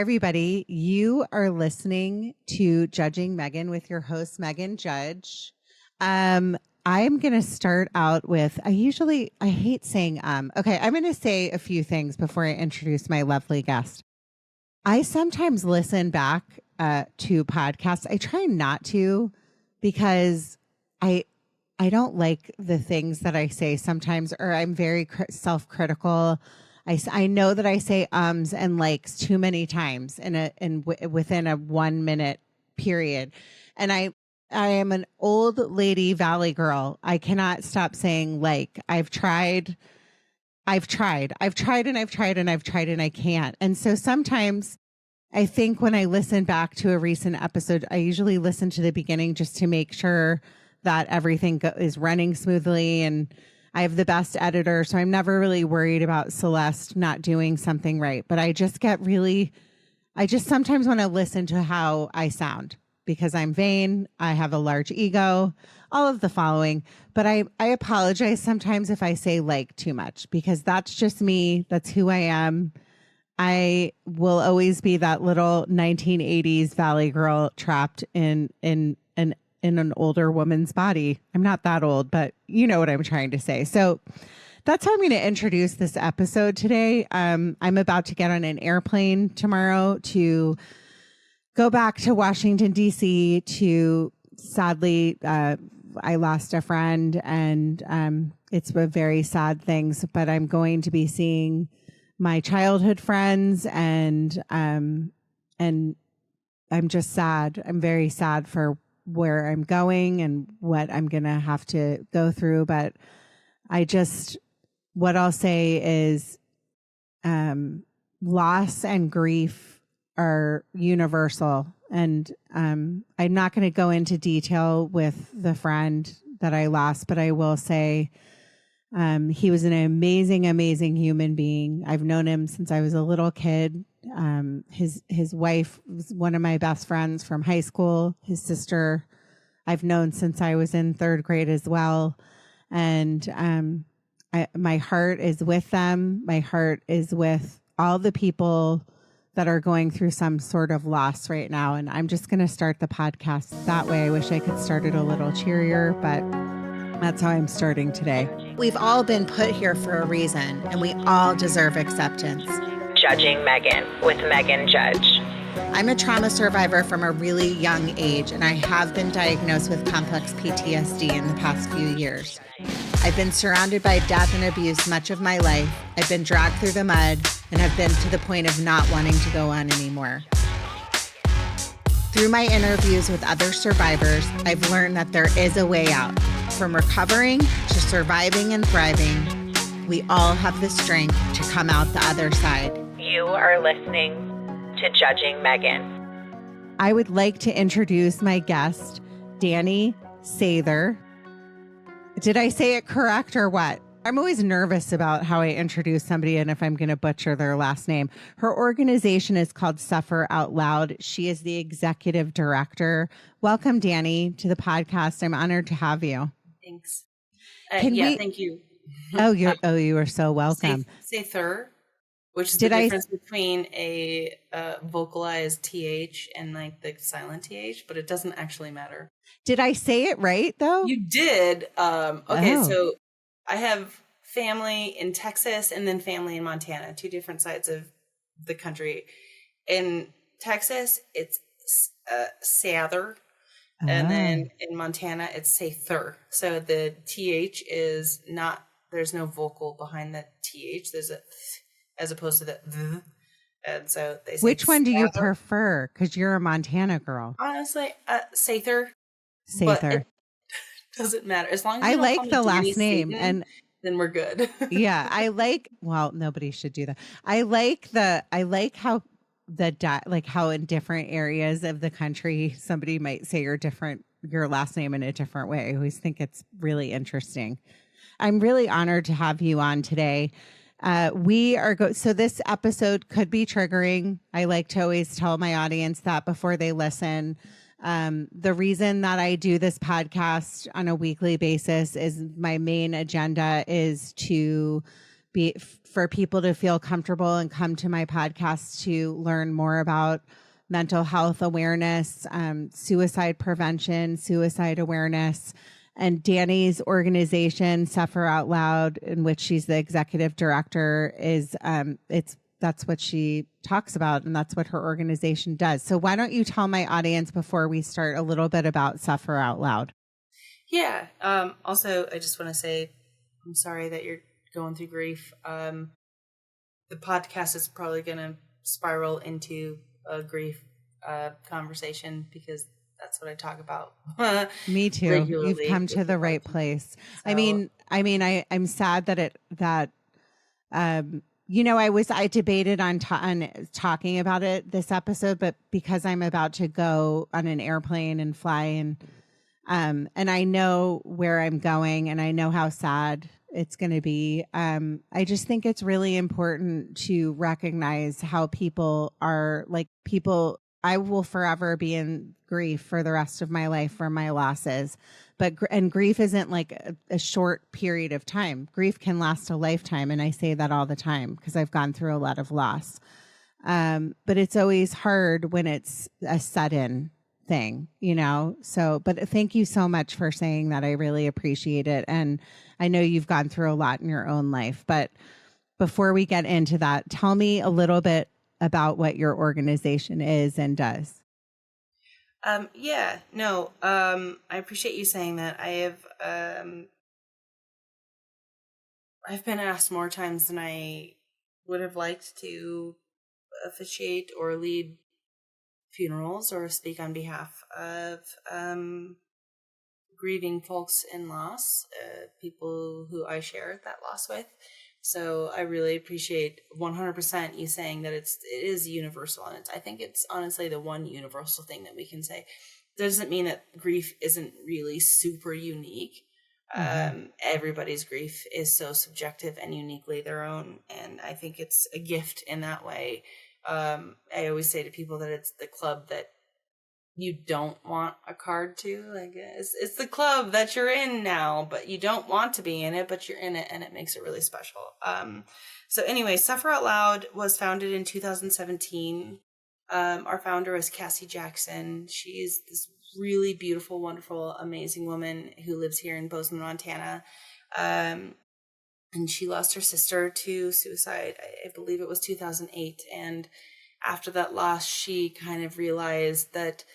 Everybody, you are listening to Judging Meghan with your host, Meghan Judge. I'm going to start out with, I hate saying, okay, I'm going to say a few things before I introduce my lovely guest. I sometimes listen back to podcasts. I try not to because I don't like the things that I say sometimes, or I'm very self-critical. I know that I say ums and likes too many times within a 1 minute period. And I am an old lady Valley girl. I cannot stop saying like. I've tried and I can't. And so sometimes I think when I listen back to a recent episode, I usually listen to the beginning just to make sure that everything is running smoothly, and I have the best editor, so I'm never really worried about Celeste not doing something right. But I just sometimes want to listen to how I sound because I'm vain. I have a large ego, all of the following. But I apologize sometimes if I say like too much because that's just me. That's who I am. I will always be that little 1980s Valley girl trapped in an older woman's body. I'm not that old, but you know what I'm trying to say. So that's how I'm going to introduce this episode today. I'm about to get on an airplane tomorrow to go back to Washington, D.C. to sadly, I lost a friend and it's a very sad things, but I'm going to be seeing my childhood friends and I'm just sad. I'm very sad for where I'm going and what I'm going to have to go through. But what I'll say is, loss and grief are universal. And, I'm not going to go into detail with the friend that I lost, but I will say, he was an amazing, amazing human being. I've known him since I was a little kid. His wife was one of my best friends from high school. His sister I've known since I was in third grade as well. And my heart is with them. My heart is with all the people that are going through some sort of loss right now. And I'm just going to start the podcast that way. I wish I could start it a little cheerier, but that's how I'm starting today. We've all been put here for a reason, and we all deserve acceptance. Judging Meghan with Meghan Judge. I'm a trauma survivor from a really young age, and I have been diagnosed with complex PTSD in the past few years. I've been surrounded by death and abuse much of my life. I've been dragged through the mud and have been to the point of not wanting to go on anymore. Through my interviews with other survivors, I've learned that there is a way out. From recovering to surviving and thriving, we all have the strength to come out the other side. You are listening to Judging Meghan. I would like to introduce my guest, Danni Sather. Did I say it correct or what? I'm always nervous about how I introduce somebody and if I'm going to butcher their last name. Her organization is called Suffer Out Loud. She is the executive director. Welcome, Danni, to the podcast. I'm honored to have you. Thanks. Thank you. You are so welcome. Sather, which is the difference between a vocalized TH and like the silent TH, but it doesn't actually matter. Did I say it right though? You did. So I have family in Texas and then family in Montana, two different sides of the country. In Texas, it's Sather. And then in Montana, it's Sather. So the TH is not, there's no vocal behind the TH. There's a th, as opposed to the th. And so they say which one do you prefer? Because you're a Montana girl. Honestly, Sather. Sather. Doesn't matter. As long as I like the last name and then we're good. Yeah. Nobody should do that. I like how how in different areas of the country, somebody might say your last name in a different way. I always think it's really interesting. I'm really honored to have you on today. So this episode could be triggering. I like to always tell my audience that before they listen. The reason that I do this podcast on a weekly basis is my main agenda is to for people to feel comfortable and come to my podcast to learn more about mental health awareness, suicide prevention, suicide awareness. And Danni's organization, Suffer Out Loud, in which she's the executive director, is that's what she talks about, and that's what her organization does. So why don't you tell my audience before we start a little bit about Suffer Out Loud? Yeah. Also, I just want to say I'm sorry that you're going through grief. The podcast is probably going to spiral into a grief conversation because that's what I talk about. Me too. You've come to the right place. So, I'm sad that I debated on talking about it this episode, but because I'm about to go on an airplane and fly and I know where I'm going and I know how sad it's going to be. I just think it's really important to recognize how people are like people. I will forever be in grief for the rest of my life for my losses, and grief isn't like a short period of time. Grief can last a lifetime. And I say that all the time because I've gone through a lot of loss. But it's always hard when it's a sudden thing, but thank you so much for saying that. I really appreciate it. And I know you've gone through a lot in your own life, but before we get into that, tell me a little bit about what your organization is and does. I appreciate you saying that. I've been asked more times than I would have liked to officiate or lead funerals or speak on behalf of grieving folks in loss, people who I share that loss with. So I really appreciate 100% you saying that it is universal, and I think it's honestly the one universal thing that we can say. Doesn't mean that grief isn't really super unique. Mm-hmm. Everybody's grief is so subjective and uniquely their own, and I think it's a gift in that way. I always say to people that it's the club that you don't want a card to. Like it's the club that you're in now, but you don't want to be in it, but you're in it, and it makes it really special. So anyway, Suffer Out Loud was founded in 2017. Our founder is Cassie Jackson. She's this really beautiful, wonderful, amazing woman who lives here in Bozeman, Montana. And she lost her sister to suicide. I believe it was 2008. And after that loss, she kind of realized that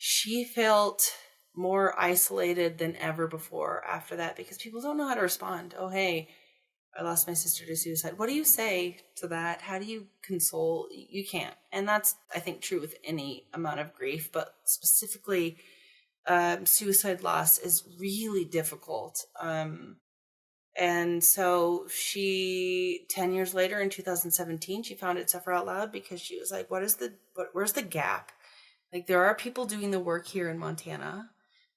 she felt more isolated than ever before after that because people don't know how to respond. Oh, hey, I lost my sister to suicide. What do you say to that? How do you console? You can't. And that's, I think, true with any amount of grief, but specifically suicide loss is really difficult. And so 10 years later in 2017, she founded Suffer Out Loud because she was like, where's the gap? Like, there are people doing the work here in Montana,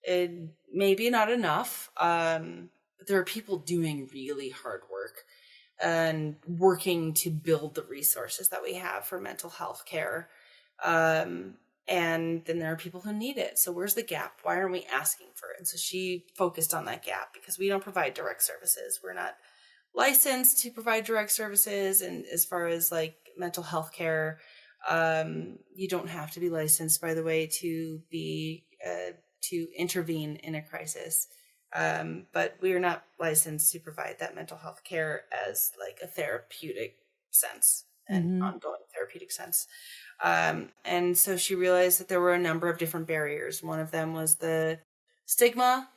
and maybe not enough, but there are people doing really hard work and working to build the resources that we have for mental health care. And then there are people who need it. So where's the gap? Why aren't we asking for it? And so she focused on that gap because we don't provide direct services. We're not licensed to provide direct services. And as far as like mental health care, you don't have to be licensed, by the way, to intervene in a crisis. But we are not licensed to provide that mental health care as like a therapeutic sense, an ongoing therapeutic sense. And so she realized that there were a number of different barriers. One of them was the stigma.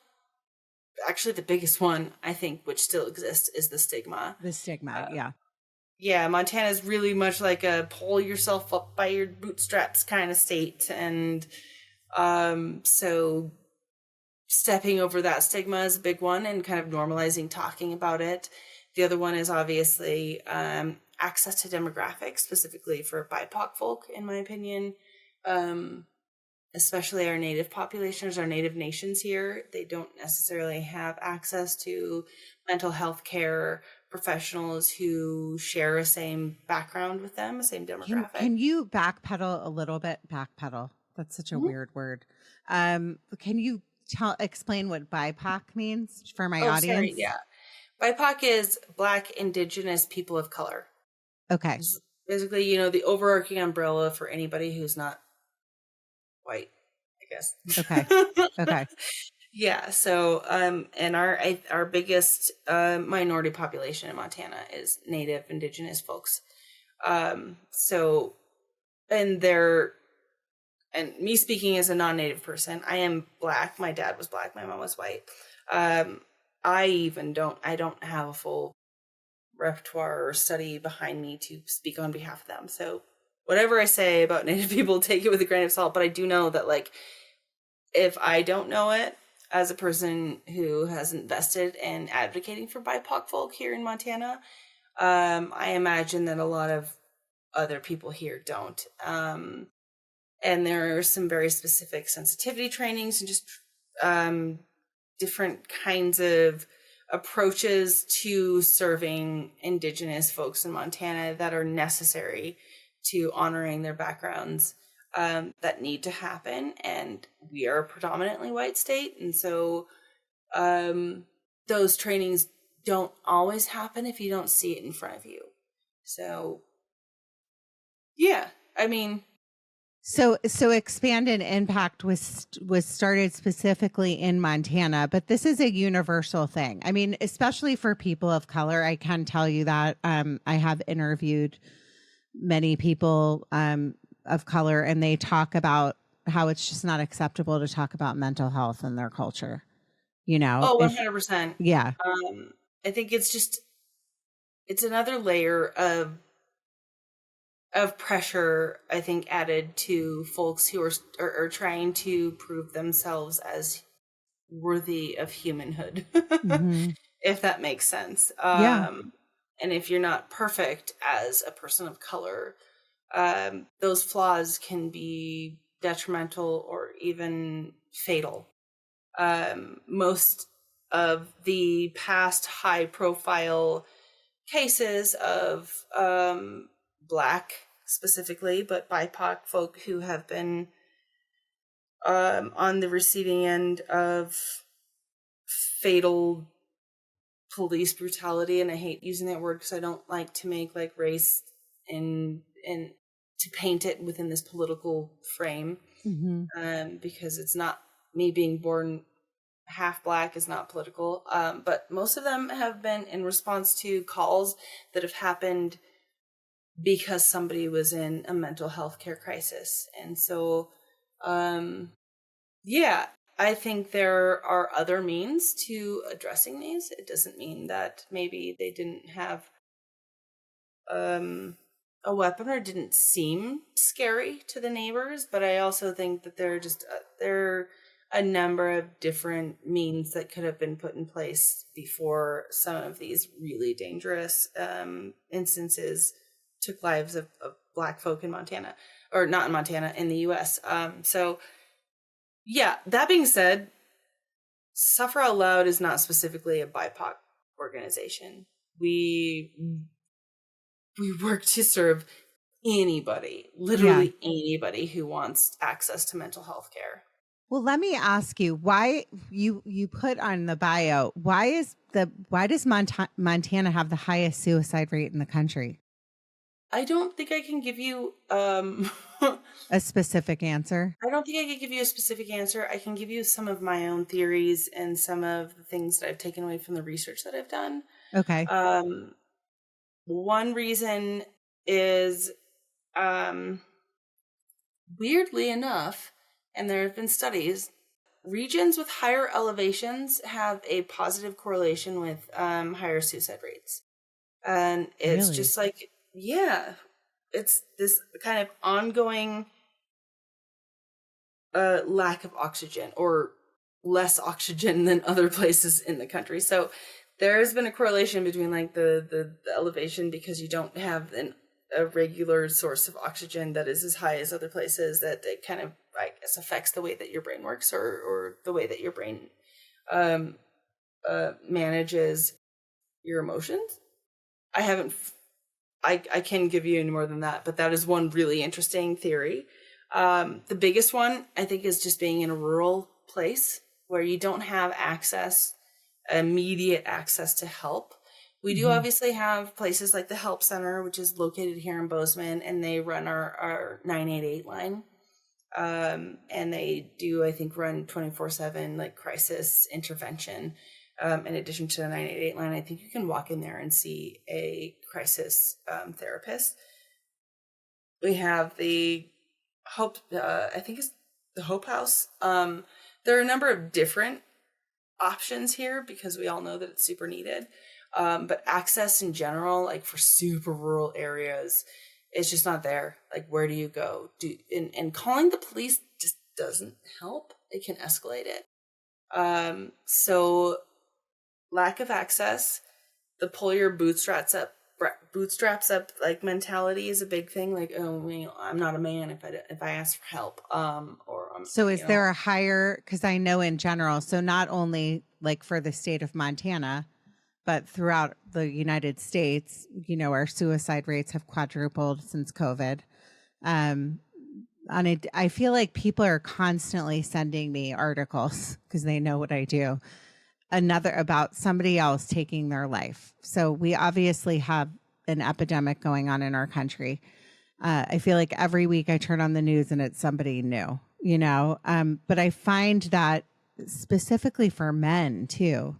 Actually, the biggest one, I think, which still exists, is the stigma. The stigma, yeah. Yeah, Montana is really much like a pull yourself up by your bootstraps kind of state. And so stepping over that stigma is a big one and kind of normalizing talking about it. The other one is obviously access to demographics, specifically for BIPOC folk, in my opinion. Especially our native populations, our native nations here, they don't necessarily have access to mental health care professionals who share a same background with them, a same demographic. Can you backpedal a little bit? Backpedal. That's such a weird word. Can you explain what BIPOC means for my audience? Sorry, yeah. BIPOC is Black, Indigenous, people of color. Okay. It's basically, the overarching umbrella for anybody who's not white, I guess. Okay. Okay. Yeah. So, and our biggest minority population in Montana is Native Indigenous folks. So, and me speaking as a non-Native person, I am Black. My dad was Black. My mom was white. I don't have a full repertoire or study behind me to speak on behalf of them. So whatever I say about Native people, take it with a grain of salt. But I do know that, like, if I don't know it, as a person who has invested in advocating for BIPOC folk here in Montana, I imagine that a lot of other people here don't. And there are some very specific sensitivity trainings and just different kinds of approaches to serving Indigenous folks in Montana that are necessary to honoring their backgrounds, that need to happen. And we are a predominantly white state. And so those trainings don't always happen if you don't see it in front of you. So, yeah, I mean... So Expand and Impact was started specifically in Montana, but this is a universal thing. I mean, especially for people of color, I can tell you that I have interviewed many people of color, and they talk about how it's just not acceptable to talk about mental health in their culture. Oh, 100%. Yeah. I think it's another layer of pressure, I think, added to folks who are trying to prove themselves as worthy of humanhood, Mm-hmm. if that makes sense. Yeah. And if you're not perfect as a person of color, those flaws can be detrimental or even fatal. Most of the past high-profile cases of Black specifically, but BIPOC folk who have been on the receiving end of fatal police brutality, and I hate using that word because I don't like to make like race and to paint it within this political frame, because it's not, me being born half Black is not political, but most of them have been in response to calls that have happened because somebody was in a mental health care crisis. And so, yeah, I think there are other means to addressing these. It doesn't mean that maybe they didn't have a weapon or didn't seem scary to the neighbors, but I also think that there are a number of different means that could have been put in place before some of these really dangerous instances took lives of Black folk in Montana, or not in Montana, in the US. So yeah, that being said, Suffer Out Loud is not specifically a BIPOC organization. We work to serve anybody, literally anybody who wants access to mental health care. Well, let me ask you, why you put on the bio, why does Montana have the highest suicide rate in the country? I don't think I can give you a specific answer. I don't think I can give you a specific answer. I can give you some of my own theories and some of the things that I've taken away from the research that I've done. Okay. One reason is, weirdly enough, and there have been studies, regions with higher elevations have a positive correlation with higher suicide rates. And it's just like, yeah, it's this kind of ongoing lack of oxygen, or less oxygen than other places in the country. So there has been a correlation between like the elevation, because you don't have a regular source of oxygen that is as high as other places, that it kind of, I guess, affects the way that your brain works, or the way that your brain manages your emotions. I can give you any more than that, but that is one really interesting theory. The biggest one, I think, is just being in a rural place where you don't have access immediate access to help. We do obviously have places like the Help Center, which is located here in Bozeman, and they run our 988 line. And they do, I think, run 24/7 like crisis intervention. In addition to the 988 line, I think you can walk in there and see a crisis therapist. We have the Hope, I think it's the Hope House. There are a number of different options here because we all know that it's super needed. But access in general, like for super rural areas, it's just not there. Like, where do you go? And calling the police just doesn't help. It can escalate it. So lack of access, the pull your bootstraps up like mentality is a big thing. Like, oh, I'm not a man if I ask for help. So is there a higher? Because I know in general, so not only like for the state of Montana, but throughout the United States, our suicide rates have quadrupled since COVID. I feel like people are constantly sending me articles because they know what I do. About somebody else taking their life. So we obviously have an epidemic going on in our country. I feel like every week I turn on the news and it's somebody new, but I find that specifically for men too,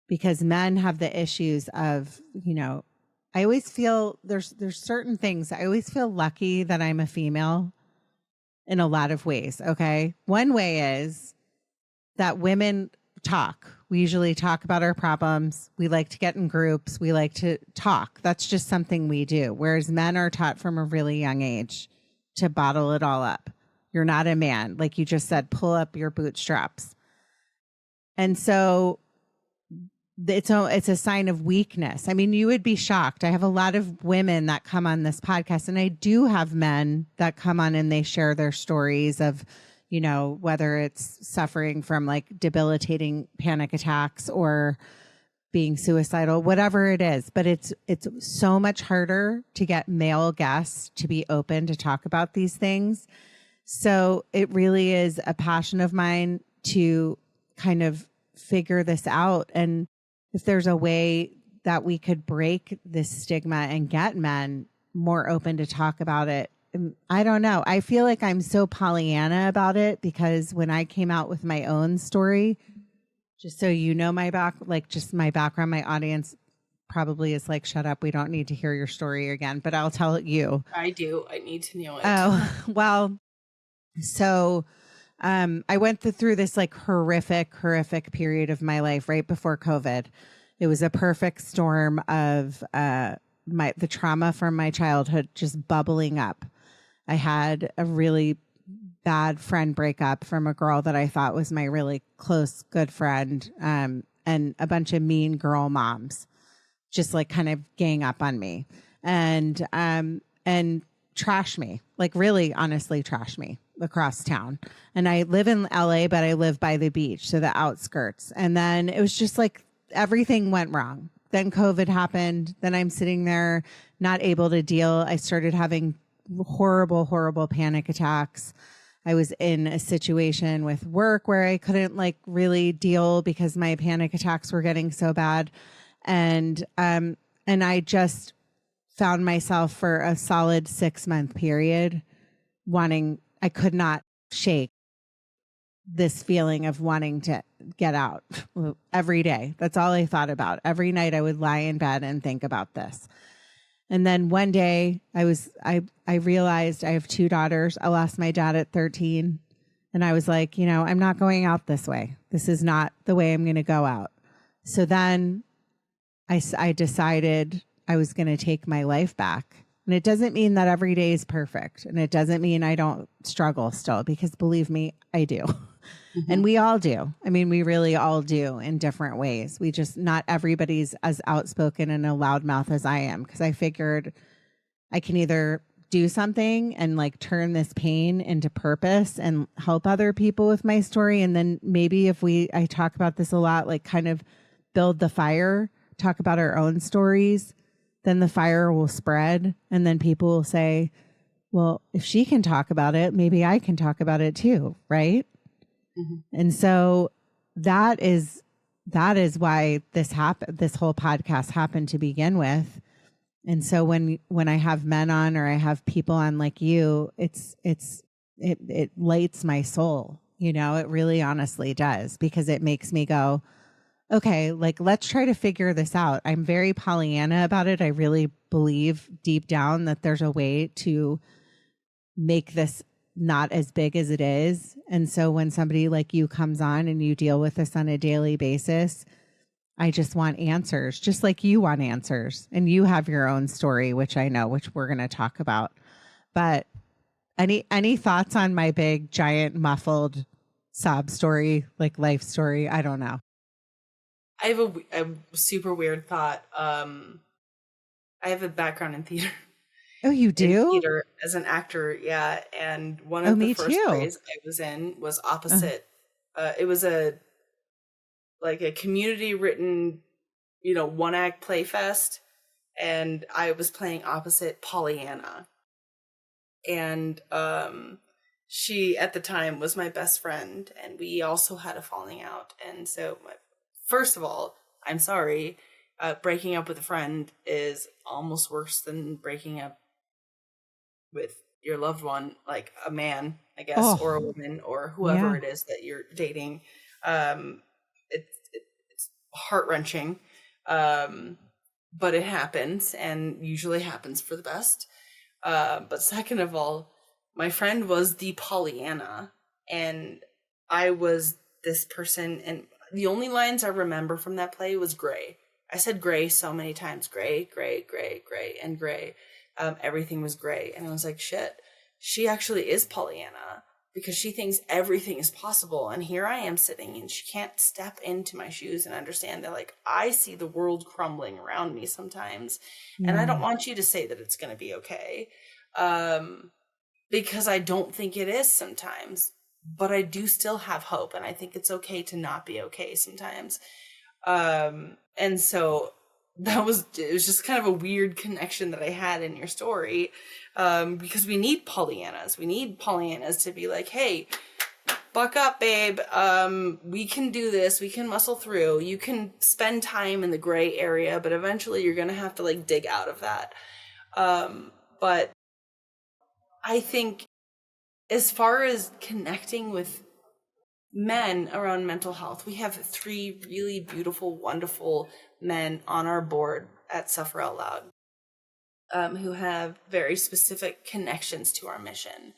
because men have the issues of, I always feel there's certain things. I always feel lucky that I'm a female in a lot of ways. Okay. One way is that women talk. We usually talk about our problems. We like to get in groups. We like to talk. That's just something we do. Whereas men are taught from a really young age to bottle it all up. You're not a man. Like you just said, pull up your bootstraps. And so it's a sign of weakness. I mean, you would be shocked. I have a lot of women that come on this podcast, and I do have men that come on and they share their stories of, whether it's suffering from like debilitating panic attacks or being suicidal, whatever it is. But it's so much harder to get male guests to be open to talk about these things. So it really is a passion of mine to kind of figure this out. And if there's a way that we could break this stigma and get men more open to talk about it, I don't know. I feel like I'm so Pollyanna about it because when I came out with my own story, just so you know my background, my audience probably is like, shut up. We don't need to hear your story again, but I'll tell you. I do. I need to know it. Oh, well, so I went through this like horrific period of my life right before COVID. It was a perfect storm of the trauma from my childhood just bubbling up. I had a really bad friend breakup from a girl that I thought was my really close, good friend, and a bunch of mean girl moms just like kind of gang up on me and trash me, like really honestly trash me across town. And I live in LA, but I live by the beach, so the outskirts. And then it was just like everything went wrong. Then COVID happened. Then I'm sitting there not able to deal. I started having horrible panic attacks. I was in a situation with work where I couldn't like really deal because my panic attacks were getting so bad. And I just found myself for a solid 6-month period I could not shake this feeling of wanting to get out every day. That's all I thought about. Every night I would lie in bed and think about this. And then one day I realized I have 2 daughters. I lost my dad at 13. And I was like, I'm not going out this way. This is not the way I'm going to go out. So then I decided I was going to take my life back. And it doesn't mean that every day is perfect. And it doesn't mean I don't struggle still, because believe me, I do. Mm-hmm. And we all do. I mean, we really all do in different ways. Not everybody's as outspoken and a loudmouth as I am, because I figured I can either do something and like turn this pain into purpose and help other people with my story. And then maybe I talk about this a lot, like kind of build the fire, talk about our own stories, then the fire will spread. And then people will say, well, if she can talk about it, maybe I can talk about it too. Right. Mm-hmm. And so that is that is why this whole podcast happened to begin with. And so when I have men on, or I have people on like you, it lights my soul. You know, it really honestly does, because it makes me go, okay, like, let's try to figure this out. I'm very Pollyanna about it. I really believe deep down that there's a way to make this not as big as it is. And so when somebody like you comes on and you deal with this on a daily basis, I just want answers, just like you want answers. And you have your own story, which I know, which we're going to talk about. But any thoughts on my big, giant, muffled sob story, like life story? I don't know. I have a super weird thought. I have a background in theater. Oh, you do? In theater as an actor, yeah. And one of the first plays I was in was opposite. It was a community written, one act play fest, and I was playing opposite Pollyanna. And she at the time was my best friend, and we also had a falling out. And so first of all, I'm sorry. Breaking up with a friend is almost worse than breaking up with your loved one, like a man, I guess, or a woman, or whoever it is that you're dating. It's heart-wrenching, but it happens, and usually happens for the best. But second of all, my friend was the Pollyanna, and I was this person, and the only lines I remember from that play was gray. I said gray so many times. Gray, gray, gray, gray, and gray. Everything was gray. And I was like, shit, she actually is Pollyanna, because she thinks everything is possible. And here I am sitting, and she can't step into my shoes and understand that, like, I see the world crumbling around me sometimes. And I don't want you to say that it's going to be okay. Because I don't think it is sometimes. But I do still have hope, and I think it's okay to not be okay sometimes. And so it was just kind of a weird connection that I had in your story, because we need Pollyannas. We need Pollyannas to be like, hey, buck up, babe. We can do this. We can muscle through. You can spend time in the gray area, but eventually you're going to have to like dig out of that. But I think as far as connecting with men around mental health, we have 3 really beautiful, wonderful men on our board at Suffer Out Loud, who have very specific connections to our mission.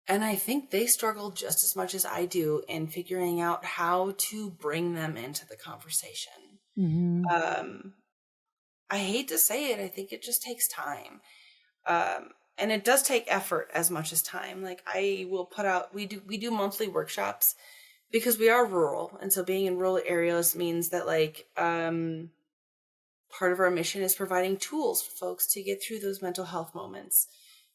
And I think they struggle just as much as I do in figuring out how to bring them into the conversation. Mm-hmm. I hate to say it, I think it just takes time. And it does take effort as much as time. Like, I will put out, we do monthly workshops because we are rural. And so being in rural areas means that, like, part of our mission is providing tools for folks to get through those mental health moments.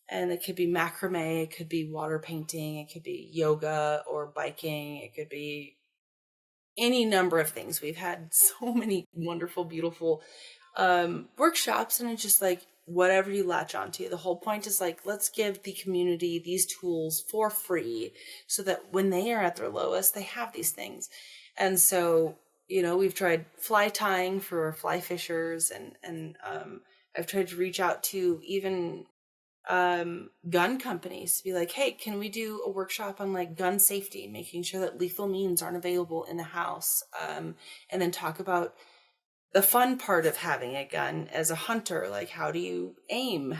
And it could be macrame, it could be water painting, it could be yoga or biking, it could be any number of things. We've had so many wonderful, beautiful workshops, and it's just like, whatever you latch onto. The whole point is like, let's give the community these tools for free so that when they are at their lowest, they have these things. And so, we've tried fly tying for fly fishers, and I've tried to reach out to even gun companies to be like, hey, can we do a workshop on like gun safety, making sure that lethal means aren't available in the house, and then talk about the fun part of having a gun as a hunter. Like, how do you aim?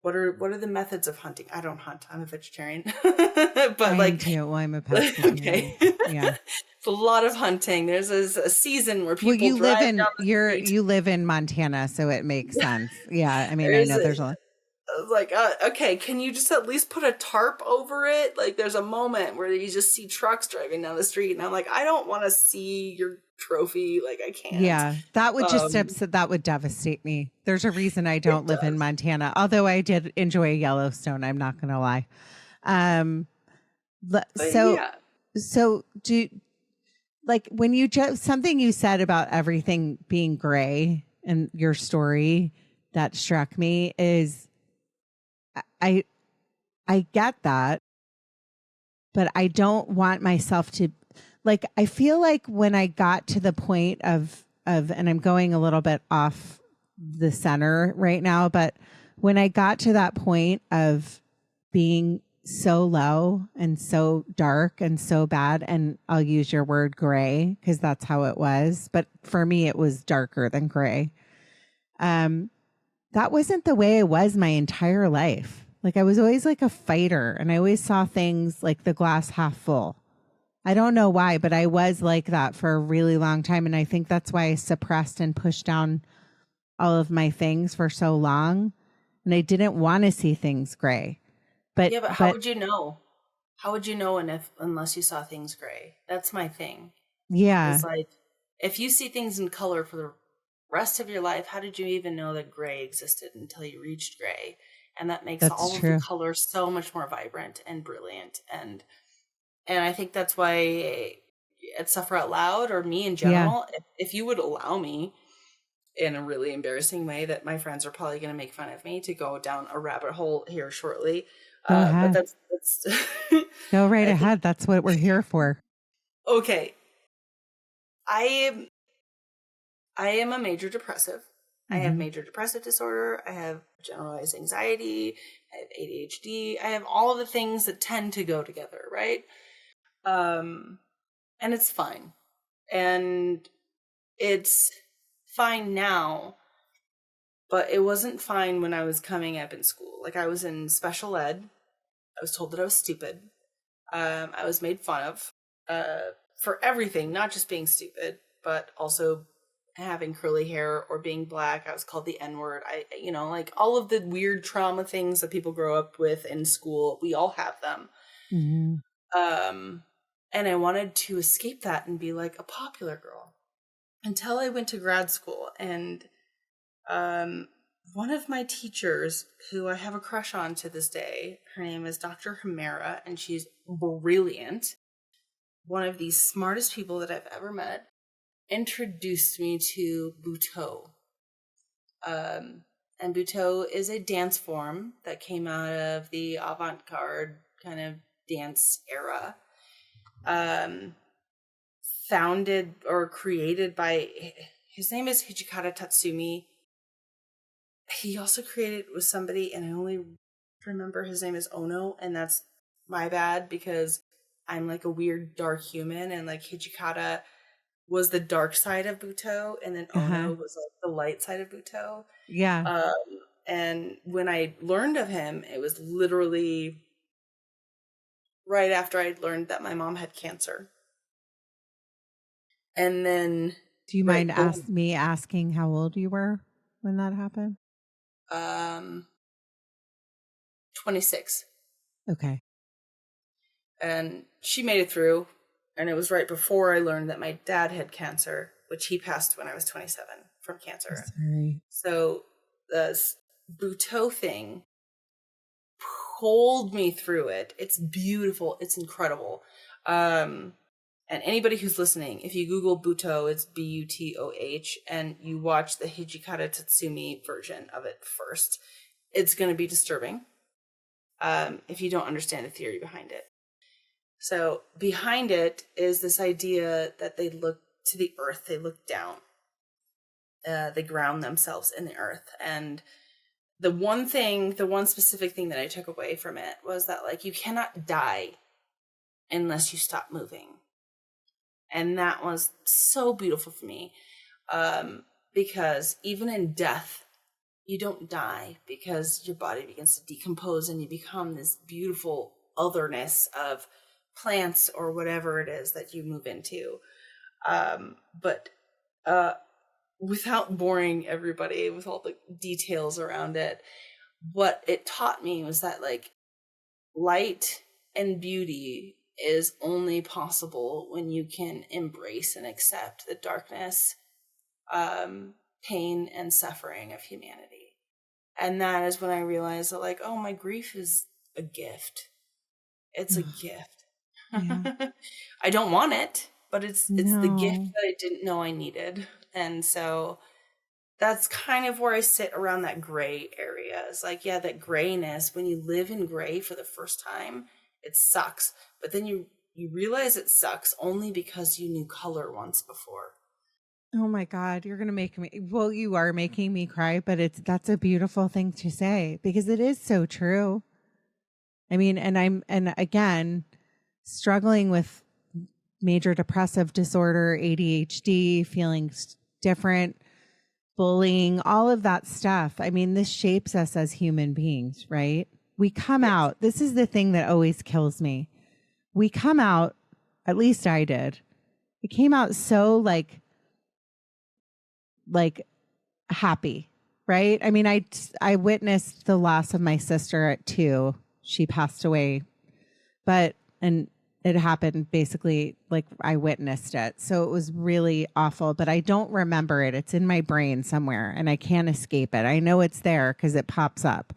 What are the methods of hunting? I don't hunt. I'm a vegetarian. But I'm a pescatarian. Okay. Yeah. It's a lot of hunting. There's a season where people you live in Montana, so it makes sense. Yeah. I mean, I know there's a lot. Like, okay, can you just at least put a tarp over it? Like, there's a moment where you just see trucks driving down the street, and I'm like, I don't want to see your trophy. Like, I can't. Yeah, that would that would devastate me. There's a reason I don't live in Montana, although I did enjoy Yellowstone. I'm not going to lie. So do, like, when you something you said about everything being gray and your story that struck me is, I get that, but I don't want myself to, like, I feel like when I got to the point and I'm going a little bit off the center right now, but when I got to that point of being so low and so dark and so bad, and I'll use your word gray because that's how it was, but for me it was darker than gray. That wasn't the way I was my entire life. Like, I was always like a fighter, and I always saw things like the glass half full. I don't know why, but I was like that for a really long time, and I think that's why I suppressed and pushed down all of my things for so long, and I didn't want to see things gray. But yeah, but how would you know? How would you know unless you saw things gray? That's my thing. Yeah. It's like, if you see things in color for the rest of your life, how did you even know that gray existed until you reached gray? And that makes That's all true. of the colors so much more vibrant and brilliant. And I think that's why at Suffer Out Loud, or me in general, if you would allow me, in a really embarrassing way that my friends are probably going to make fun of me, to go down a rabbit hole here shortly. Go ahead. But that's go right ahead. That's what we're here for. Okay. I am a major depressive. I have major depressive disorder. I have generalized anxiety. I have ADHD. I have all of the things that tend to go together, right? And it's fine. And it's fine now, but it wasn't fine when I was coming up in school. Like, I was in special ed. I was told that I was stupid. I was made fun of for everything, not just being stupid, but also having curly hair or being black. I was called the N-word. Like all of the weird trauma things that people grow up with in school, we all have them. And I wanted to escape that and be like a popular girl until I went to grad school. And one of my teachers, who I have a crush on to this day, her name is Dr. Humera, and she's brilliant. One of the smartest people that I've ever met, introduced me to Butoh. And Butoh is a dance form that came out of the avant-garde kind of dance era. Founded or created by, his name is Hijikata Tatsumi. He also created with somebody, and I only remember his name is Ono, and that's my bad because I'm like a weird dark human, and like Hijikata was the dark side of Butoh, and then Ono was like the light side of Butoh. Yeah. And when I learned of him, it was literally right after I'd learned that my mom had cancer. And then, do you mind me asking how old you were when that happened? 26. Okay. And she made it through. And it was right before I learned that my dad had cancer, which he passed when I was 27 from cancer. Sorry. So the Butoh thing pulled me through it. It's beautiful. It's incredible. And anybody who's listening, if you Google Butoh, it's Butoh, and you watch the Hijikata Tatsumi version of it first, it's going to be disturbing if you don't understand the theory behind it. So behind it is this idea that they look to the earth, they look down, they ground themselves in the earth. And the one specific thing that I took away from it was that, like, you cannot die unless you stop moving. And that was so beautiful for me, because even in death, you don't die, because your body begins to decompose and you become this beautiful otherness of plants or whatever it is that you move into. But without boring everybody with all the details around it, what it taught me was that, like, light and beauty is only possible when you can embrace and accept the darkness, pain, and suffering of humanity. And that is when I realized that, like, oh, my grief is a gift. It's a gift. Yeah. I don't want it, but it's the gift No. that I didn't know I needed. And so that's kind of where I sit around that gray area. It's like, yeah, that grayness, when you live in gray for the first time, it sucks. But then you you realize it sucks only because you knew color once before. Oh my God, you're going to make me, well, you are making me cry, but that's a beautiful thing to say because it is so true. I mean, and again, struggling with major depressive disorder, ADHD, feeling different, bullying, all of that stuff. I mean, this shapes us as human beings, right? We come out, this is the thing that always kills me. We come out, at least I did. It came out so like happy, right? I mean, I witnessed the loss of my sister at 2. She passed away, and it happened basically like I witnessed it. So it was really awful, but I don't remember it. It's in my brain somewhere and I can't escape it. I know it's there because it pops up.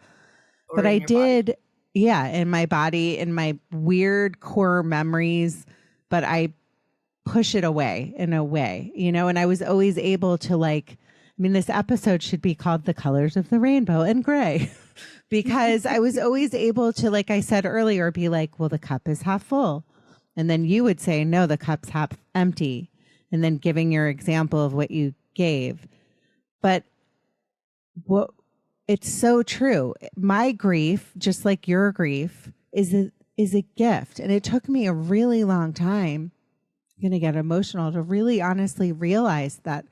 Or but I did, body. Yeah, in my body, in my weird core memories, but I push it away in a way, and I was always able to this episode should be called The Colors of the Rainbow and Gray because I was always able to, like I said earlier, be like, well, the cup is half full. And then you would say, no, the cup's half empty. And then giving your example of what you gave. But it's so true. My grief, just like your grief, is a gift. And it took me a really long time, I'm going to get emotional, to really honestly realize that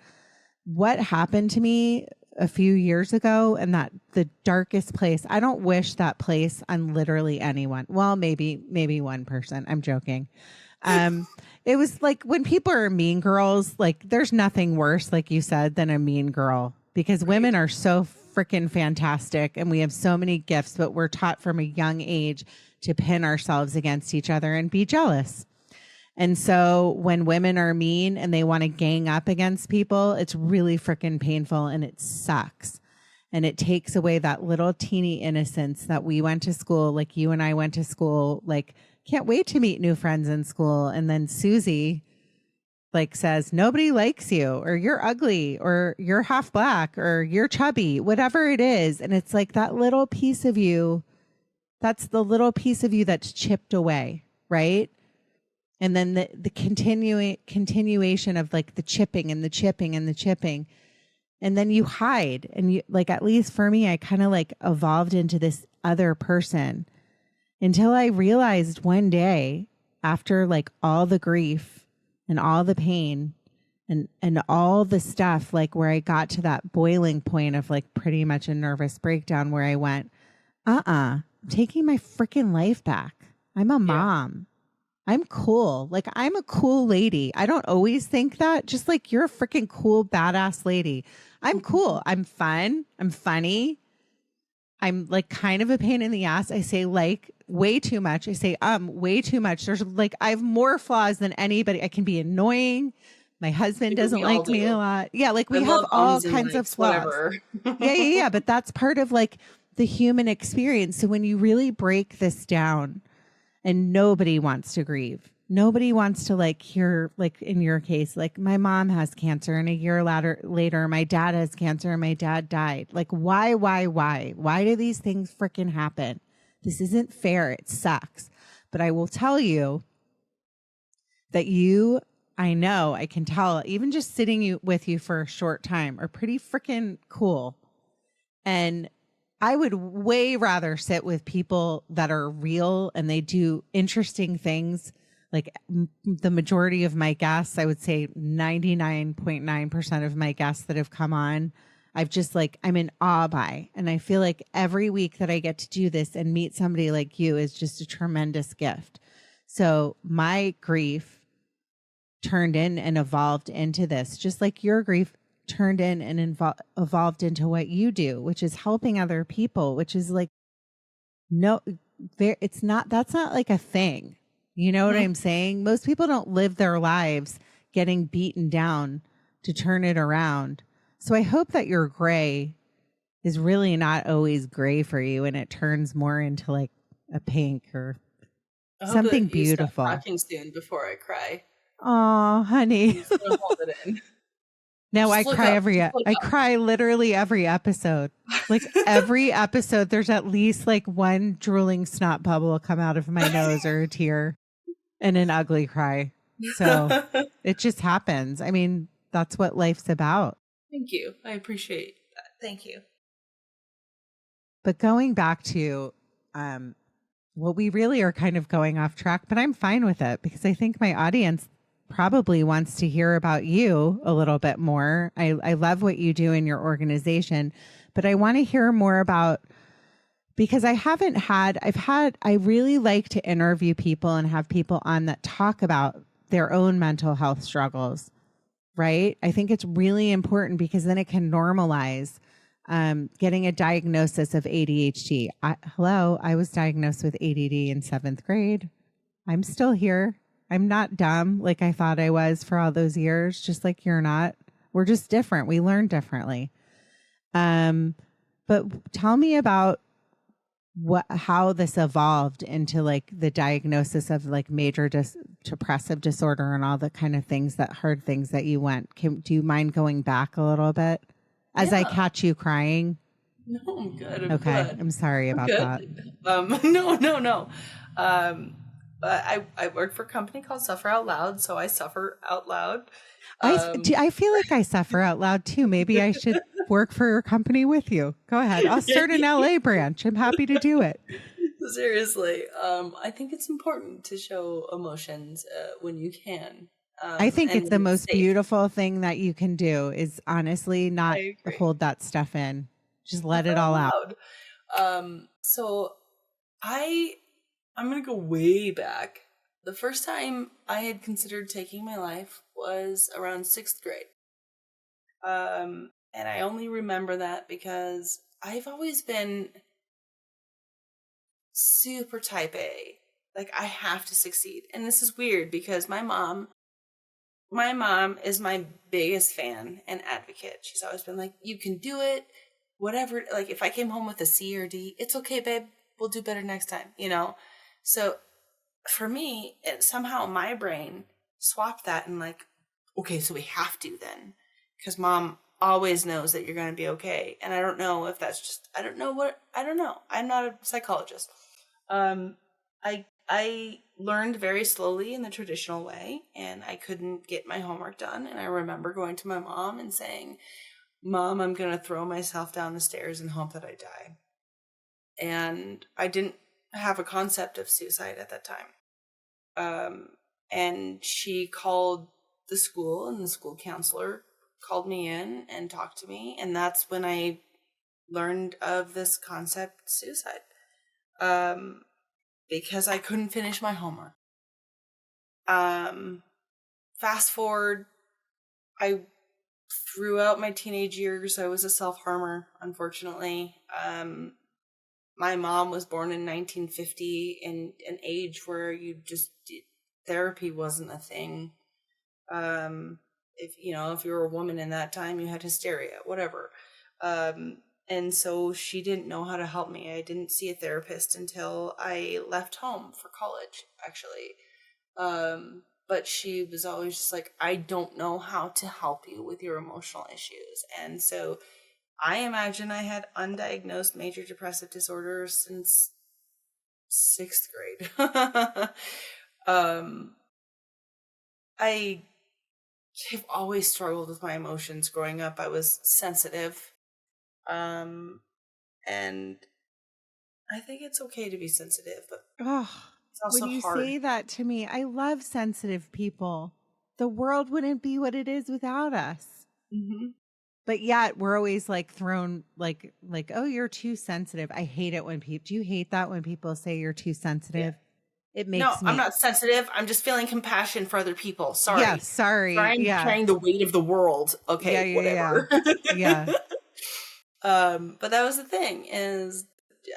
what happened to me a few years ago and that the darkest place, I don't wish that place on literally anyone. Well, maybe one person. I'm joking. It was like when people are mean girls, like there's nothing worse, like you said, than a mean girl because women are so freaking fantastic and we have so many gifts, but we're taught from a young age to pin ourselves against each other and be jealous. And so when women are mean and they want to gang up against people, it's really freaking painful and it sucks. And it takes away that little teeny innocence that we went to school, like you and I went to school, like can't wait to meet new friends in school. And then Susie says, nobody likes you or you're ugly or you're half black or you're chubby, whatever it is. And it's like that little piece of you, that's the little piece of you that's chipped away, right? And then the continuation of like the chipping and the chipping and the chipping. And then you hide. And you at least for me, I kind of evolved into this other person until I realized one day after all the grief and all the pain and all the stuff, where I got to that boiling point of pretty much a nervous breakdown where I went, I'm taking my freaking life back. I'm a mom. I'm cool. I'm a cool lady. I don't always think that. Just you're a freaking cool, badass lady. I'm cool. I'm fun. I'm funny. I'm kind of a pain in the ass. I say way too much. I say way too much. There's I have more flaws than anybody. I can be annoying. My husband doesn't like me a lot. Yeah, we have all kinds of flaws. Yeah. But that's part of the human experience. So when you really break this down, and nobody wants to grieve. Nobody wants to hear, in your case, my mom has cancer and a year later, my dad has cancer and my dad died. Why? Why do these things freaking happen? This isn't fair. It sucks. But I will tell you that I know, I can tell, even just sitting with you for a short time are pretty freaking cool. And I would way rather sit with people that are real and they do interesting things. The majority of my guests, I would say 99.9% of my guests that have come on, I've just I'm in awe by. And I feel every week that I get to do this and meet somebody like you is just a tremendous gift. So my grief turned in and evolved into this, just like your grief turned in and evolved into what you do, which is helping other people, which is it's not, that's not a thing. You know what I'm saying? Most people don't live their lives getting beaten down to turn it around. So I hope that your gray is really not always gray for you and it turns more into a pink or something beautiful. Stop talking soon before I cry. Oh, honey. I'm gonna hold it in. No, I cry literally every episode. Every episode, there's at least one drooling snot bubble come out of my nose or a tear. and an ugly cry. So it just happens. I mean, that's what life's about. Thank you. I appreciate that. Thank you. But going back to, well, we really are kind of going off track, but I'm fine with it because I think my audience probably wants to hear about you a little bit more. I love what you do in your organization, but I want to hear more about, because I really like to interview people and have people on that talk about their own mental health struggles, right? I think it's really important because then it can normalize getting a diagnosis of ADHD. I was diagnosed with ADD in 7th grade. I'm still here. I'm not dumb like I thought I was for all those years, just like you're not. We're just different. We learn differently. But tell me about how this evolved into like the diagnosis of like major depressive disorder and all the kind of hard things that you went. Do you mind going back a little bit as I catch you crying? No, I'm good. Okay. Good. I'm sorry about that. No. I work for a company called Suffer Out Loud, so I suffer out loud. I feel like I suffer out loud too. Maybe I should work for your company with you. Go ahead. I'll start an LA branch. I'm happy to do it. Seriously. I think it's important to show emotions when you can. I think it's the most beautiful thing that you can do is honestly not hold that stuff in. Just let it all out. So I'm going to go way back. The first time I had considered taking my life was around 6th grade. And I only remember that because I've always been super type A. Like, I have to succeed. And this is weird because my mom is my biggest fan and advocate. She's always been like, you can do it, whatever. Like, if I came home with a C or D, it's okay, babe. We'll do better next time, you know? So for me, somehow my brain swapped that and like, okay, so we have to then. Because mom always knows that you're going to be okay. And I don't know if that's just, I don't know. I'm not a psychologist. I learned very slowly in the traditional way, and I couldn't get my homework done. And I remember going to my mom and saying, Mom, I'm going to throw myself down the stairs and hope that I die. And I didn't have a concept of suicide at that time. And she called the school, and the school counselor called me in and talked to me. And that's when I learned of this concept, suicide. Because I couldn't finish my homework. Fast forward, throughout my teenage years, I was a self-harmer, unfortunately. My mom was born in 1950 in an age where therapy wasn't a thing. If you were a woman in that time, you had hysteria, whatever. And so she didn't know how to help me. I didn't see a therapist until I left home for college, actually. But she was always just like, I don't know how to help you with your emotional issues. And so I imagine I had undiagnosed major depressive disorder since 6th grade. I have always struggled with my emotions growing up. I was sensitive. And I think it's okay to be sensitive, but it's also when you hard. say that to me, I love sensitive people. The world wouldn't be what it is without us. Mm-hmm. But yet we're always like thrown like, oh, you're too sensitive. I hate it when do you hate that when people say you're too sensitive? Yeah. It makes me. I'm not sensitive. I'm just feeling compassion for other people. Sorry. Yeah, sorry. I'm carrying the weight of the world. Okay, whatever. Yeah. But that was the thing, is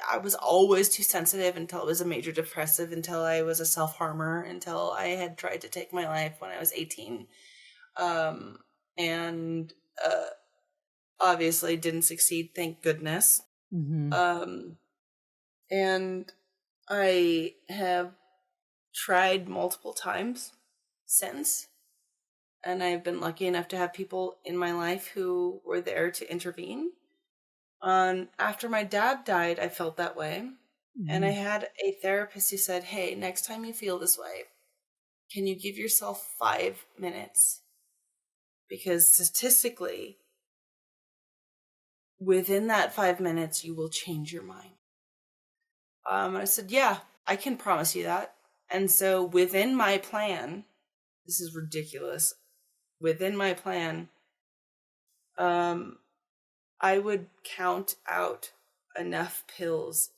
I was always too sensitive until I was a major depressive, until I was a self-harmer, until I had tried to take my life when I was 18. And obviously didn't succeed, thank goodness. Mm-hmm. And I have tried multiple times since, and I've been lucky enough to have people in my life who were there to intervene. After my dad died, I felt that way. Mm-hmm. And I had a therapist who said, hey, next time you feel this way, can you give yourself 5 minutes? Because statistically, within that 5 minutes, you will change your mind. I said, yeah, I can promise you that. And so within my plan, this is ridiculous. Within my plan, I would count out enough pills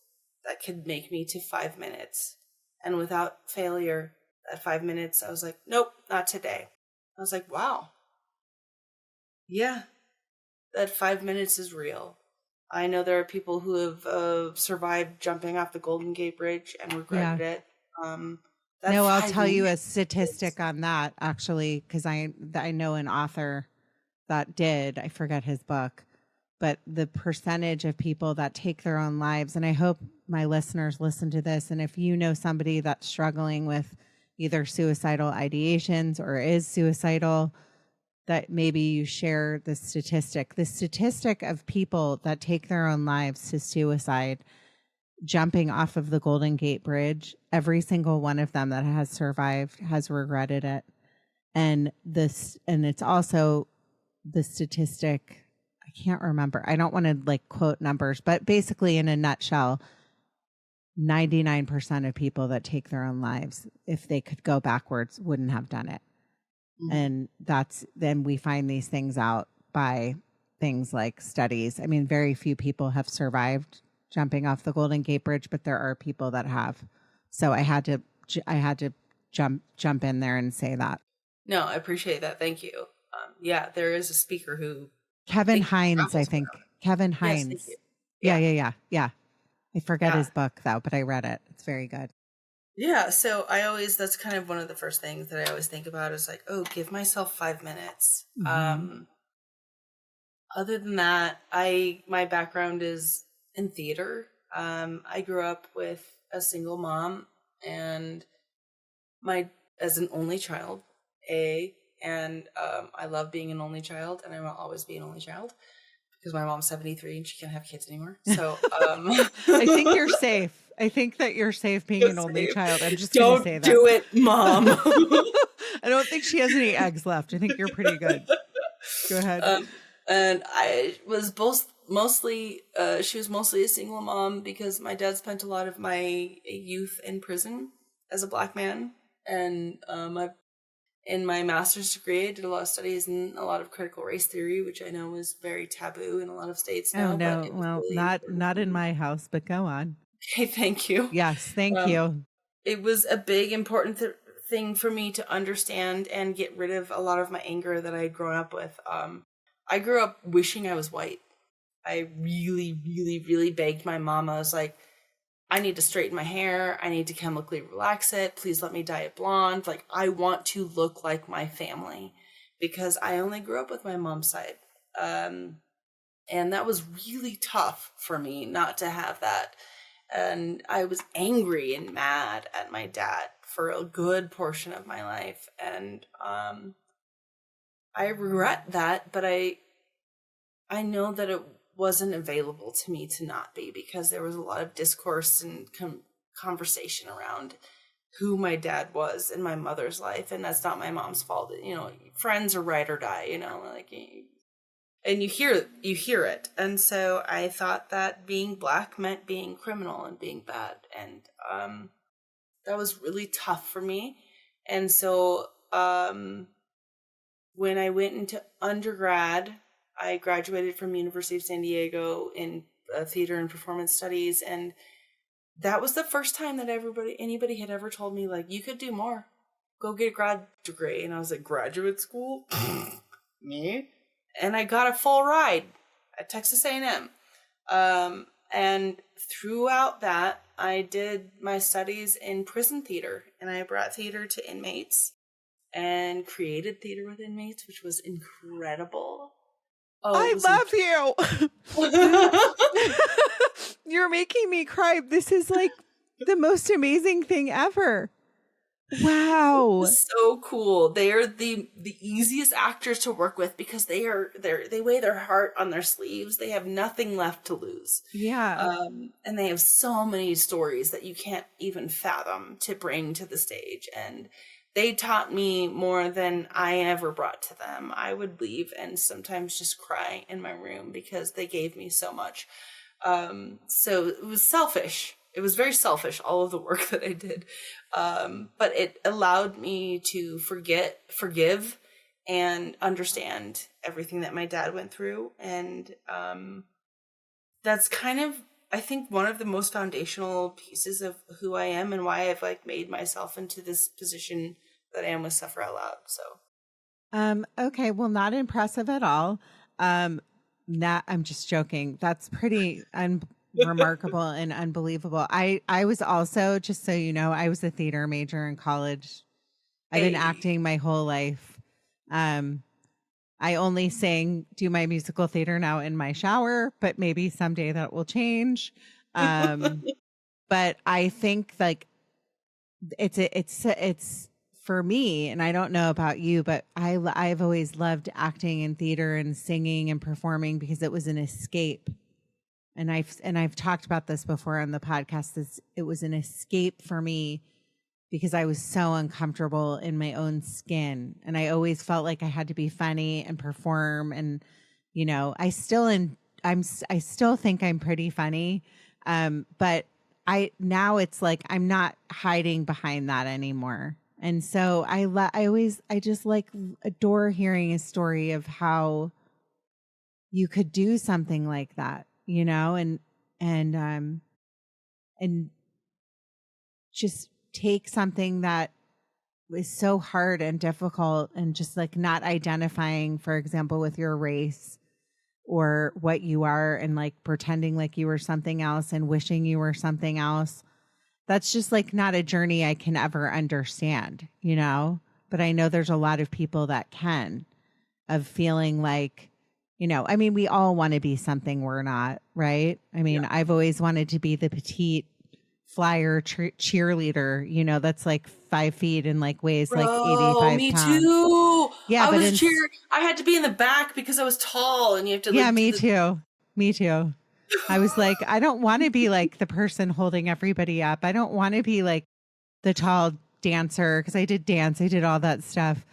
that could make me to 5 minutes. And without failure, at 5 minutes, I was like, nope, not today. I was like, wow. Yeah, that 5 minutes is real. I know there are people who have survived jumping off the Golden Gate Bridge and regretted it. No, I'll tell you a statistic on that, actually, because I know an author that did. I forget his book, but the percentage of people that take their own lives, and I hope my listeners listen to this, and if you know somebody that's struggling with either suicidal ideations or is suicidal, that maybe you share the statistic. The statistic of people that take their own lives to suicide, jumping off of the Golden Gate Bridge, every single one of them that has survived has regretted it. And it's also the statistic, I can't remember. I don't want to like quote numbers, but basically in a nutshell, 99% of people that take their own lives, if they could go backwards, wouldn't have done it. And then we find these things out by things like studies. I mean, very few people have survived jumping off the Golden Gate Bridge, but there are people that have. So I had to jump in there and say that. No, I appreciate that. Thank you. Yeah, there is a speaker who Kevin Hines, I think. Kevin Hines. Yes, thank you. Yeah. I forget his book though, but I read it. It's very good. Yeah, so that's kind of one of the first things that I always think about is like, oh, give myself 5 minutes. Other than that, my background is in theater. I grew up with a single mom and as an only child, and I love being an only child, and I will always be an only child because my mom's 73 and she can't have kids anymore. So I think you're safe. I think that you're safe being an only child. I'm just going to say that. Don't do it, Mom. I don't think she has any eggs left. I think you're pretty good. Go ahead. And I was mostly a single mom because my dad spent a lot of my youth in prison as a Black man. And in my master's degree, I did a lot of studies in a lot of critical race theory, which I know is very taboo in a lot of states now. Oh, no. Well, really not in my house, but go on. Okay, thank you. Yes, thank you. It was a big, important thing for me to understand and get rid of a lot of my anger that I had grown up with. I grew up wishing I was white. I really, really, really begged my mom. I was like, I need to straighten my hair. I need to chemically relax it. Please let me dye it blonde. Like, I want to look like my family because I only grew up with my mom's side. And that was really tough for me not to have that. And I was angry and mad at my dad for a good portion of my life. And I regret that, but I know that it wasn't available to me to not be because there was a lot of discourse and conversation around who my dad was in my mother's life. And that's not my mom's fault. You know, friends are ride or die, you know, like, and you hear it. And so I thought that being Black meant being criminal and being bad. And that was really tough for me. And so when I went into undergrad, I graduated from University of San Diego in theater and performance studies. And that was the first time that anybody had ever told me, like, you could do more. Go get a grad degree. And I was like, graduate school? Me? And I got a full ride at Texas A&M. And throughout that, I did my studies in prison theater. And I brought theater to inmates and created theater with inmates, which was incredible. Oh, I love you. You're making me cry. This is like the most amazing thing ever. Wow. So cool. They are the easiest actors to work with because they weigh their heart on their sleeves. They have nothing left to lose. Yeah. And they have so many stories that you can't even fathom to bring to the stage. And they taught me more than I ever brought to them. I would leave and sometimes just cry in my room because they gave me so much. So it was selfish. It was very selfish, all of the work that I did. But it allowed me to forgive, and understand everything that my dad went through. And that's kind of, I think, one of the most foundational pieces of who I am and why I've like made myself into this position that I am with Suffer Out Loud. So, okay. Well, not impressive at all. Not, I'm just joking. That's pretty remarkable and unbelievable. I was also, just so you know, I was a theater major in college. I've been acting my whole life. I only do my musical theater now in my shower, but maybe someday that will change. But I think like it's for me, and I don't know about you, but I've always loved acting in theater and singing and performing because it was an escape. And I've talked about this before on the podcast. It was an escape for me because I was so uncomfortable in my own skin, and I always felt like I had to be funny and perform. And you know, I still think I'm pretty funny, but now it's like I'm not hiding behind that anymore. And so I just like adore hearing a story of how you could do something like that, you know, and just take something that is so hard and difficult and just like not identifying, for example, with your race or what you are, and like pretending like you were something else and wishing you were something else. That's just like not a journey I can ever understand, you know, but I know there's a lot of people that can, of feeling like, you know, I mean, we all want to be something we're not, right? I mean, I've always wanted to be the petite flyer cheerleader, you know, that's like 5 feet and like weighs like 85 me pounds. too. Yeah, I had to be in the back because I was tall, and you have to. Yeah, me too. I was like, I don't want to be like the person holding everybody up. I don't want to be like the tall dancer, because I did dance. I did all that stuff.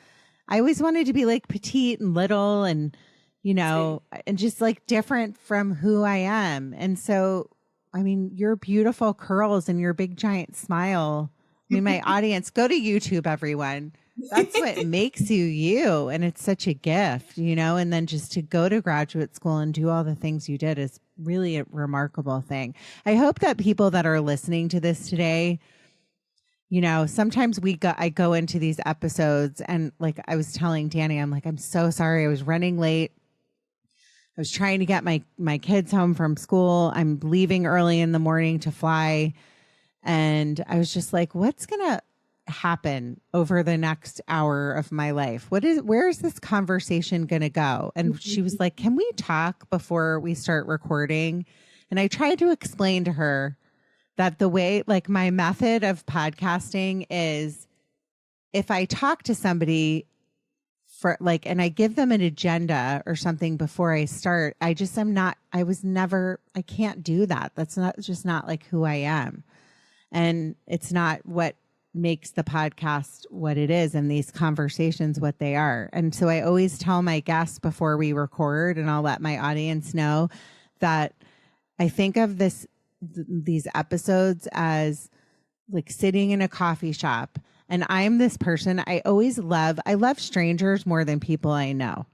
I always wanted to be like petite and little and, you know, and just like different from who I am. And so, I mean, your beautiful curls and your big giant smile. I mean, my audience, go to YouTube, everyone. That's what makes you you. And it's such a gift, you know, and then just to go to graduate school and do all the things you did is really a remarkable thing. I hope that people that are listening to this today, you know, sometimes I go into these episodes and like I was telling Danni, I'm like, I'm so sorry. I was running late. I was trying to get my kids home from school. I'm leaving early in the morning to fly. And I was just like, what's going to happen over the next hour of my life? Where is this conversation going to go? And she was like, can we talk before we start recording? And I tried to explain to her that the way, like my method of podcasting is, if I talk to somebody for like, and I give them an agenda or something before I start, I can't do that. That's just not like who I am. And it's not what makes the podcast what it is and these conversations what they are. And so I always tell my guests before we record, and I'll let my audience know that I think of these episodes as like sitting in a coffee shop. And I'm this person, I love strangers more than people I know.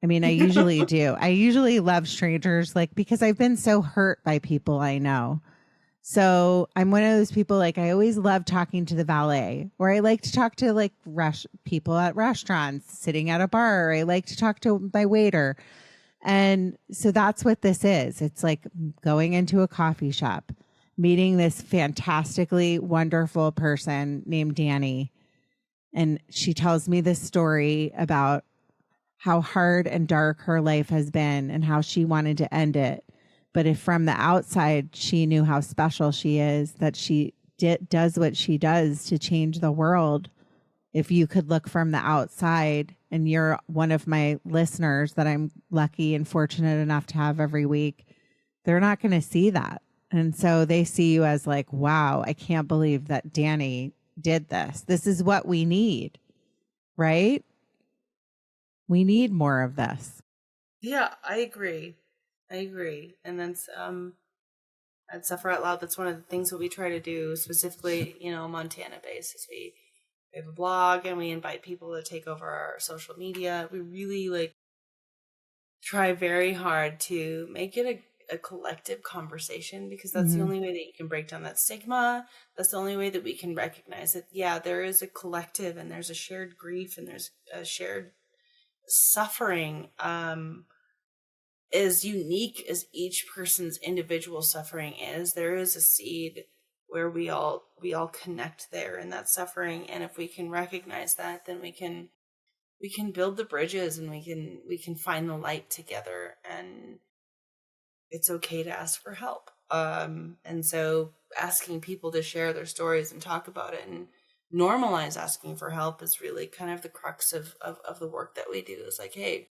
I mean, I usually do. I usually love strangers, like, because I've been so hurt by people I know. So I'm one of those people, like, I always love talking to the valet, or I like to talk to like people at restaurants, sitting at a bar, or I like to talk to my waiter. And so that's what this is. It's like going into a coffee shop, meeting this fantastically wonderful person named Danni. And she tells me this story about how hard and dark her life has been and how she wanted to end it. But if from the outside, she knew how special she is, that she does what she does to change the world. If you could look from the outside, and you're one of my listeners that I'm lucky and fortunate enough to have every week, they're not going to see that. And so they see you as like, wow, I can't believe that Danni did this. This is what we need, right? We need more of this. Yeah, I agree. And that's at Suffer Out Loud, that's one of the things that we try to do, specifically, Montana based, is we have a blog and we invite people to take over our social media. We really try very hard to make it a collective conversation, because that's the only way that you can break down that stigma. That's the only way that we can recognize that, yeah, there is a collective and there's a shared grief and there's a shared suffering. As unique as each person's individual suffering is, there is a seed where we all connect there in that suffering. And if we can recognize that, then we can build the bridges and we can find the light together. And it's okay to ask for help. And so asking people to share their stories and talk about it and normalize asking for help is really kind of the crux of the work that we do. Is like, hey,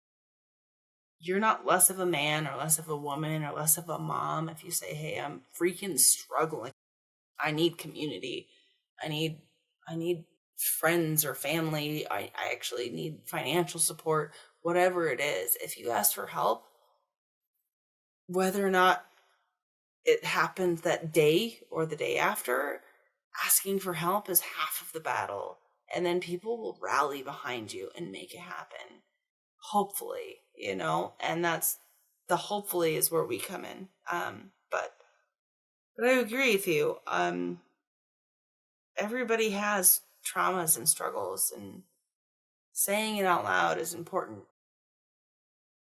you're not less of a man or less of a woman or less of a mom if you say, hey, I'm freaking struggling. I need community. I need friends or family. I actually need financial support, whatever it is. If you ask for help, whether or not it happens that day or the day after, asking for help is half of the battle. And then people will rally behind you and make it happen. Hopefully, and that's the hopefully is where we come in. But I agree with you. Everybody has traumas and struggles, and saying it out loud is important.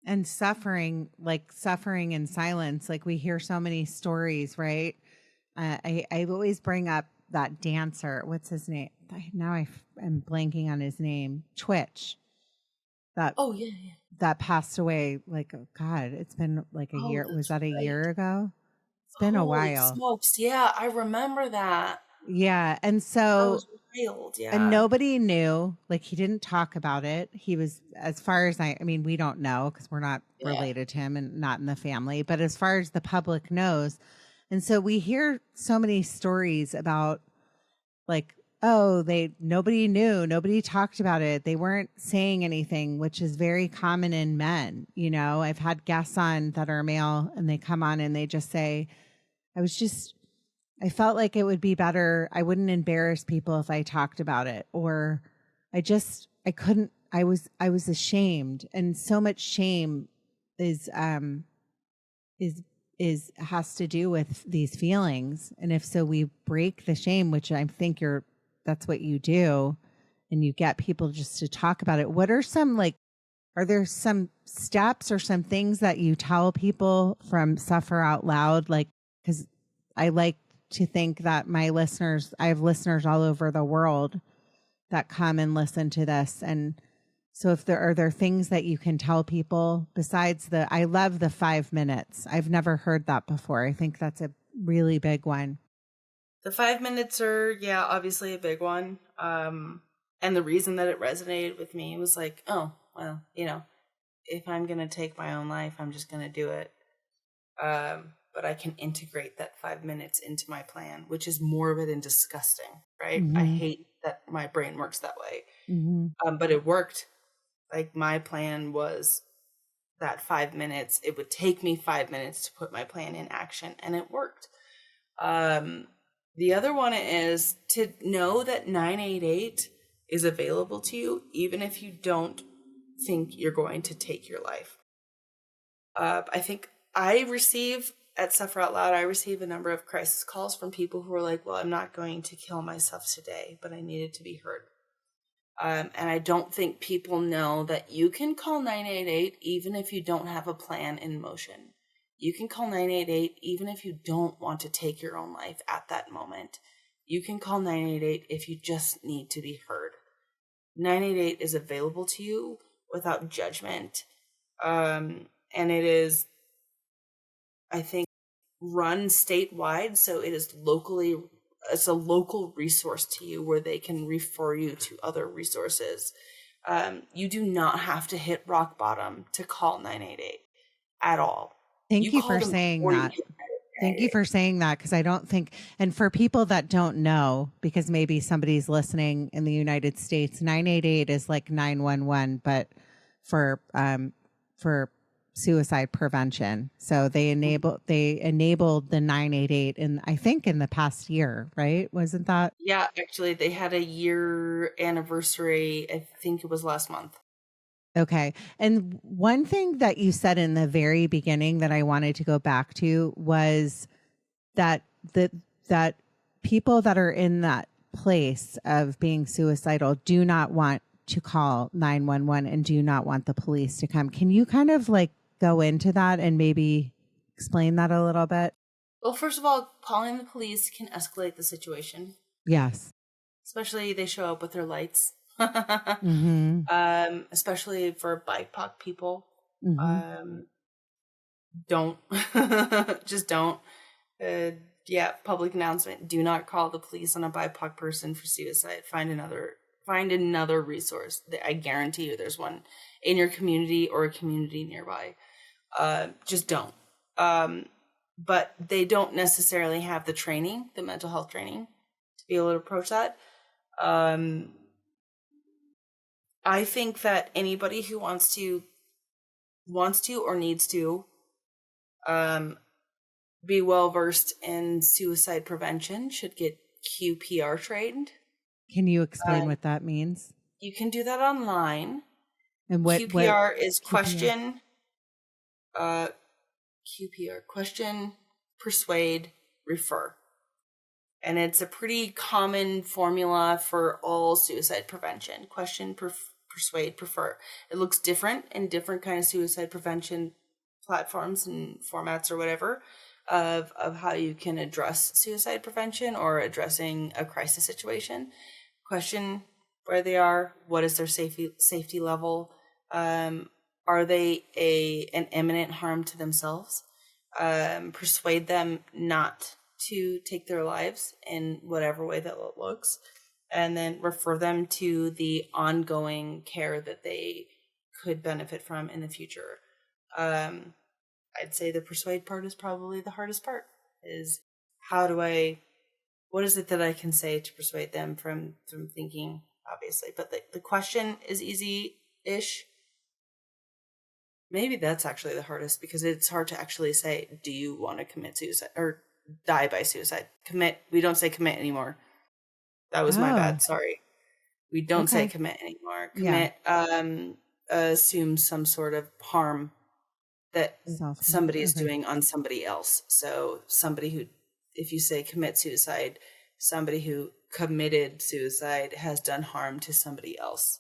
And suffering in silence. Like, we hear so many stories, right? I always bring up that dancer. What's his name? Now I'm blanking on his name. Twitch. That passed away. Oh God, it's been like a year. Was that a year ago? It's been a while. Smokes. Yeah, I remember that. Yeah. And so, wild. Yeah. And nobody knew, he didn't talk about it. He was, as far as I mean, we don't know because we're not related to him and not in the family, but as far as the public knows. And so we hear so many stories about nobody knew, nobody talked about it. They weren't saying anything, which is very common in men. I've had guests on that are male and they come on and they just say, I felt like it would be better. I wouldn't embarrass people if I talked about it, or I couldn't, I was ashamed. And so much shame has to do with these feelings. And if so, we break the shame, which I think that's what you do, and you get people just to talk about it. What are are there some steps or some things that you tell people from Suffer Out Loud? Because I like to think that I have listeners all over the world that come and listen to this. And so if there are things that you can tell people besides I love the 5 minutes. I've never heard that before. I think that's a really big one. The 5 minutes are, obviously a big one. And the reason that it resonated with me was oh, well, if I'm going to take my own life, I'm just going to do it. But I can integrate that 5 minutes into my plan, which is morbid and disgusting, right? Mm-hmm. I hate that my brain works that way. Mm-hmm. But it worked. My plan was that 5 minutes. It would take me 5 minutes to put my plan in action, and it worked. The other one is to know that 988 is available to you, even if you don't think you're going to take your life. I think at Suffer Out Loud, I receive a number of crisis calls from people who are like, well, I'm not going to kill myself today, but I needed to be heard. And I don't think people know that you can call 988 even if you don't have a plan in motion. You can call 988 even if you don't want to take your own life at that moment. You can call 988 if you just need to be heard. 988 is available to you without judgment. And it is, I think, run statewide. So it's a local resource to you where they can refer you to other resources. You do not have to hit rock bottom to call 988 at all. Thank you for saying that. Thank you for saying that, because I don't think, and for people that don't know, because maybe somebody's listening in the United States, 988 is like 911, but for suicide prevention. So they enabled the 988 in, I think, in the past year, right? Wasn't that? Yeah, actually, they had a year anniversary. I think it was last month. Okay. And one thing that you said in the very beginning that I wanted to go back to was that that people that are in that place of being suicidal do not want to call 911 and do not want the police to come. Can you kind of like go into that and maybe explain that a little bit? Well, first of all, calling the police can escalate the situation. Yes. Especially they show up with their lights. Mm-hmm. Especially for BIPOC people. Mm-hmm. Don't. Just don't. Yeah, public announcement. Do not call the police on a BIPOC person for suicide. Find another resource. I guarantee you there's one in your community or a community nearby. Just don't. But they don't necessarily have the training, the mental health training, to be able to approach that. I think that anybody who wants to or needs to be well versed in suicide prevention should get QPR trained. Can you explain what that means? You can do that online. And QPR is QPR? question, persuade, refer. And it's a pretty common formula for all suicide prevention. Question, persuade, prefer. It looks different in different kind of suicide prevention platforms and formats or whatever of how you can address suicide prevention or addressing a crisis situation. Question where they are, what is their safety level? Are they an imminent harm to themselves? Persuade them not to take their lives in whatever way that looks, and then refer them to the ongoing care that they could benefit from in the future. I'd say the persuade part is probably the hardest part, is what is it that I can say to persuade them from thinking, obviously, but the question is easy-ish. Maybe that's actually the hardest, because it's hard to actually say, do you want to commit suicide or die by suicide? Commit. We don't say commit anymore. That was my bad. Sorry. We don't say commit anymore. Commit assumes some sort of harm that somebody is doing on somebody else. So if you say commit suicide, somebody who committed suicide has done harm to somebody else.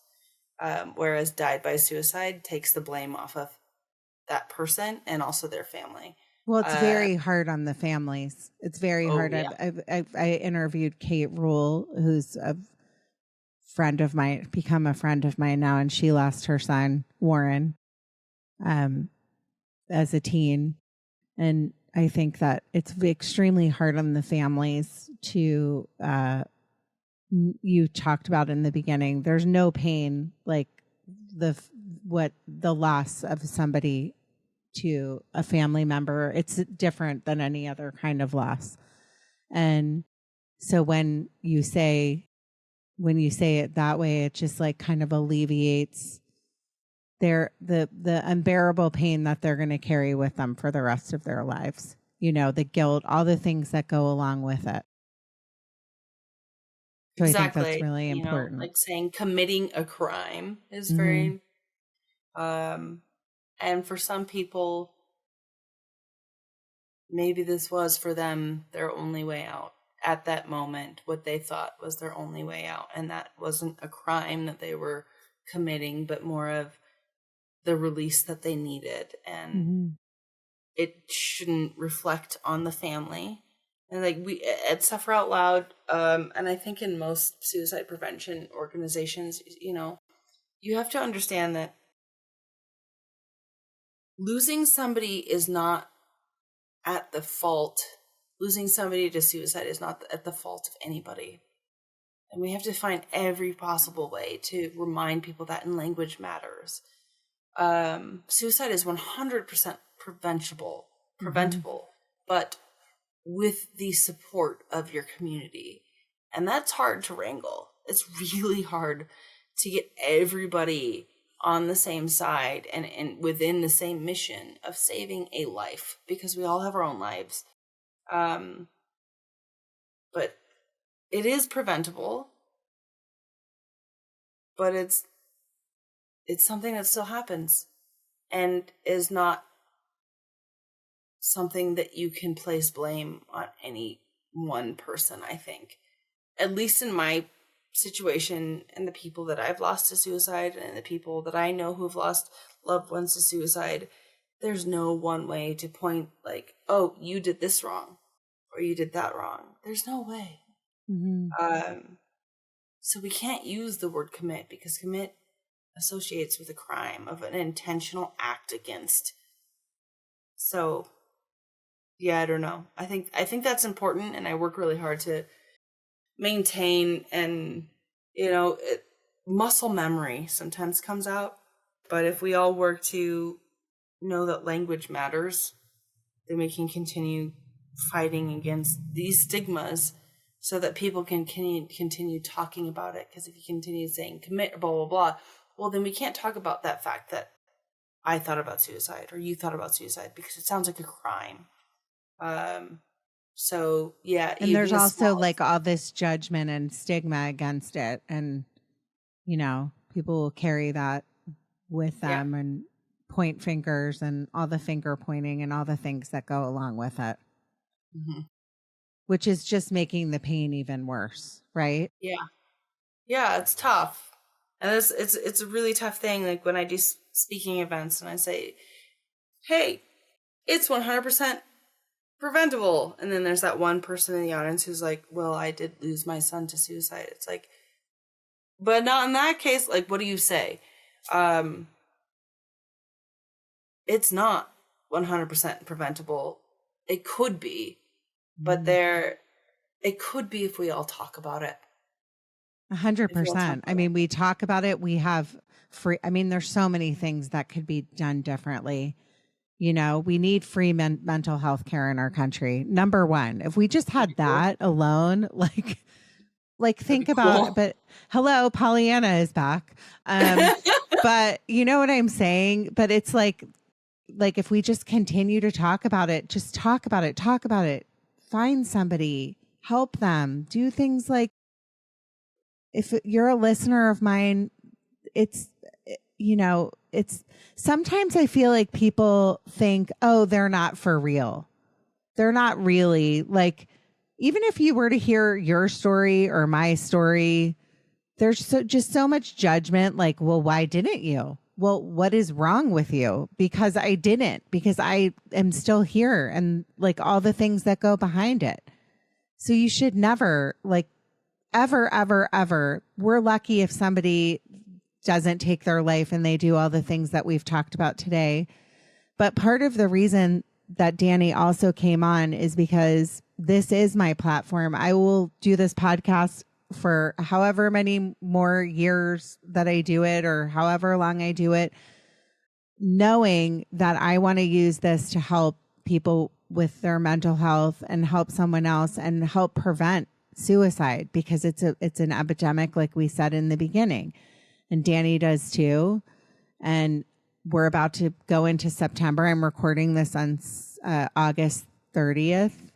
Whereas died by suicide takes the blame off of that person and also their family. Well, it's very hard on the families. It's very hard. Yeah. I interviewed Kate Rule, who's a friend of mine, become a friend of mine now, and she lost her son, Warren, as a teen. And I think that it's extremely hard on the families to, you talked about in the beginning, there's no pain like the loss of somebody to a family member. It's different than any other kind of loss. And so when you say it that way, it just like kind of alleviates the unbearable pain that they're going to carry with them for the rest of their lives. You know, the guilt, all the things that go along with it. So exactly. I think that's really important. Like saying committing a crime is very, and for some people, maybe this was for them their only way out at that moment, what they thought was their only way out. And that wasn't a crime that they were committing, but more of the release that they needed. And it shouldn't reflect on the family. And like we at Suffer Out Loud, and I think in most suicide prevention organizations, you have to understand that losing somebody is not at the fault. Losing somebody to suicide is not at the fault of anybody. And we have to find every possible way to remind people that, and language matters. Suicide is 100% preventable, but with the support of your community. And that's hard to wrangle. It's really hard to get everybody on the same side and within the same mission of saving a life, because we all have our own lives. But it is preventable, but it's something that still happens and is not something that you can place blame on any one person, I think. At least in my situation, and the people that I've lost to suicide and the people that I know who've lost loved ones to suicide, there's no one way to point like, oh, you did this wrong or you did that wrong. There's no way. So we can't use the word commit, because commit associates with a crime of an intentional act against. So yeah, I don't know. I think that's important, and I work really hard to maintain, and muscle memory sometimes comes out. But if we all work to know that language matters, then we can continue fighting against these stigmas so that people can continue talking about it. Because if you continue saying commit, blah, blah, blah, well, then we can't talk about that fact that I thought about suicide or you thought about suicide, because it sounds like a crime. So yeah. And there's also like all this judgment and stigma against it. And, people will carry that with them and point fingers and all the finger pointing and all the things that go along with it. Mm-hmm. Which is just making the pain even worse, right? Yeah. Yeah, it's tough. And it's a really tough thing. Like when I do speaking events and I say, hey, it's 100% preventable. And then there's that one person in the audience who's like, well, I did lose my son to suicide. It's like, but not in that case. Like, what do you say? It's not 100% preventable. It could be, but it could be if we all talk about it. 100%. I mean, we talk about it. We have there's so many things that could be done differently. We need free mental health care in our country. Number one, if we just had that alone, like think about it. But hello, Pollyanna is back. But you know what I'm saying? But it's like if we just continue to talk about it, just talk about it, find somebody, help them, do things like, if you're a listener of mine, it's sometimes I feel like people think, oh, they're not for real. They're not really. Like, even if you were to hear your story or my story, there's just so much judgment. Like, well, why didn't you? Well, what is wrong with you? Because I didn't, because I am still here, and like all the things that go behind it. So you should never, like, ever, ever, ever. We're lucky if somebody doesn't take their life and they do all the things that we've talked about today. But part of the reason that Danni also came on is because this is my platform. I will do this podcast for however many more years that I do it, or however long I do it, knowing that I want to use this to help people with their mental health and help someone else and help prevent suicide, because it's an epidemic, like we said in the beginning, and Danni does too. And we're about to go into September. I'm recording this on August 30th,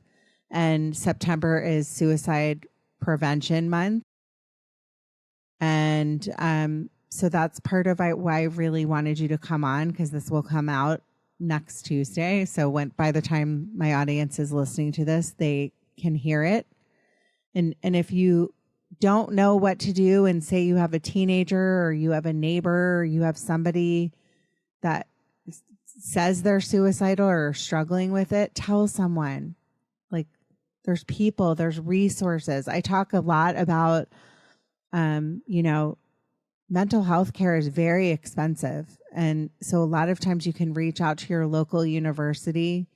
and September is Suicide Prevention Month. And so that's part of why I really wanted you to come on, because this will come out next Tuesday. So by the time my audience is listening to this, they can hear it. And if you don't know what to do, and say you have a teenager or you have a neighbor or you have somebody that says they're suicidal or struggling with it, tell someone. Like, there's people, there's resources. I talk a lot about, mental health care is very expensive. And so a lot of times you can reach out to your local university,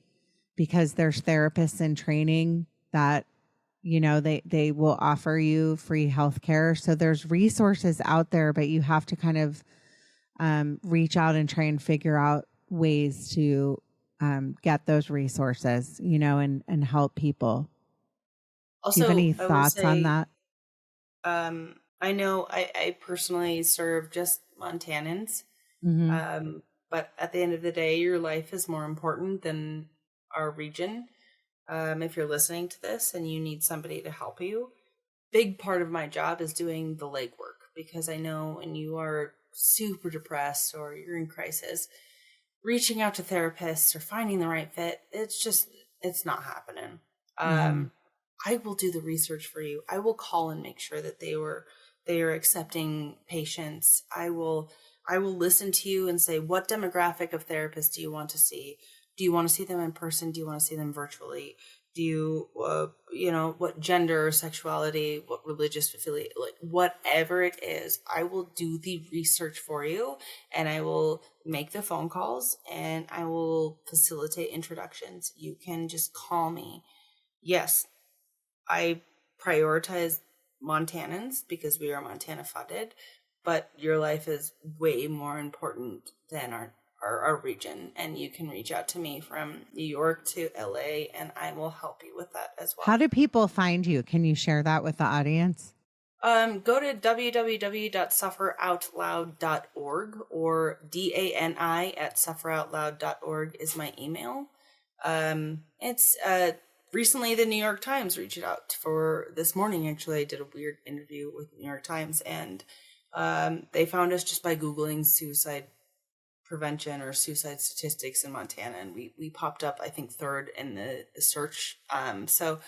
because there's therapists in training that, they will offer you free health care. So there's resources out there, but you have to kind of reach out and try and figure out ways to get those resources, and help people. Also, do you have any thoughts on that? I know I personally serve just Montanans, but at the end of the day, your life is more important than our region. If you're listening to this and you need somebody to help you, big part of my job is doing the legwork, because I know when you are super depressed or you're in crisis, reaching out to therapists or finding the right fit, it's not happening. I will do the research for you. I will call and make sure that they are accepting patients. I will listen to you and say, what demographic of therapists do you want to see? Do you want to see them in person? Do you want to see them virtually? Do you, what gender, sexuality, what religious affiliate, like whatever it is, I will do the research for you, and I will make the phone calls, and I will facilitate introductions. You can just call me. Yes, I prioritize Montanans because we are Montana funded, but your life is way more important than our region, and you can reach out to me from New York to LA, and I will help you with that as well. How do people find you? Can you share that with the audience? Go to www.sufferoutloud.org, or DANI@sufferoutloud.org is my email. It's recently the New York Times reached out for this morning. Actually, I did a weird interview with the New York Times, and they found us just by Googling suicide prevention or suicide statistics in Montana, and we popped up, I think, third in the search. So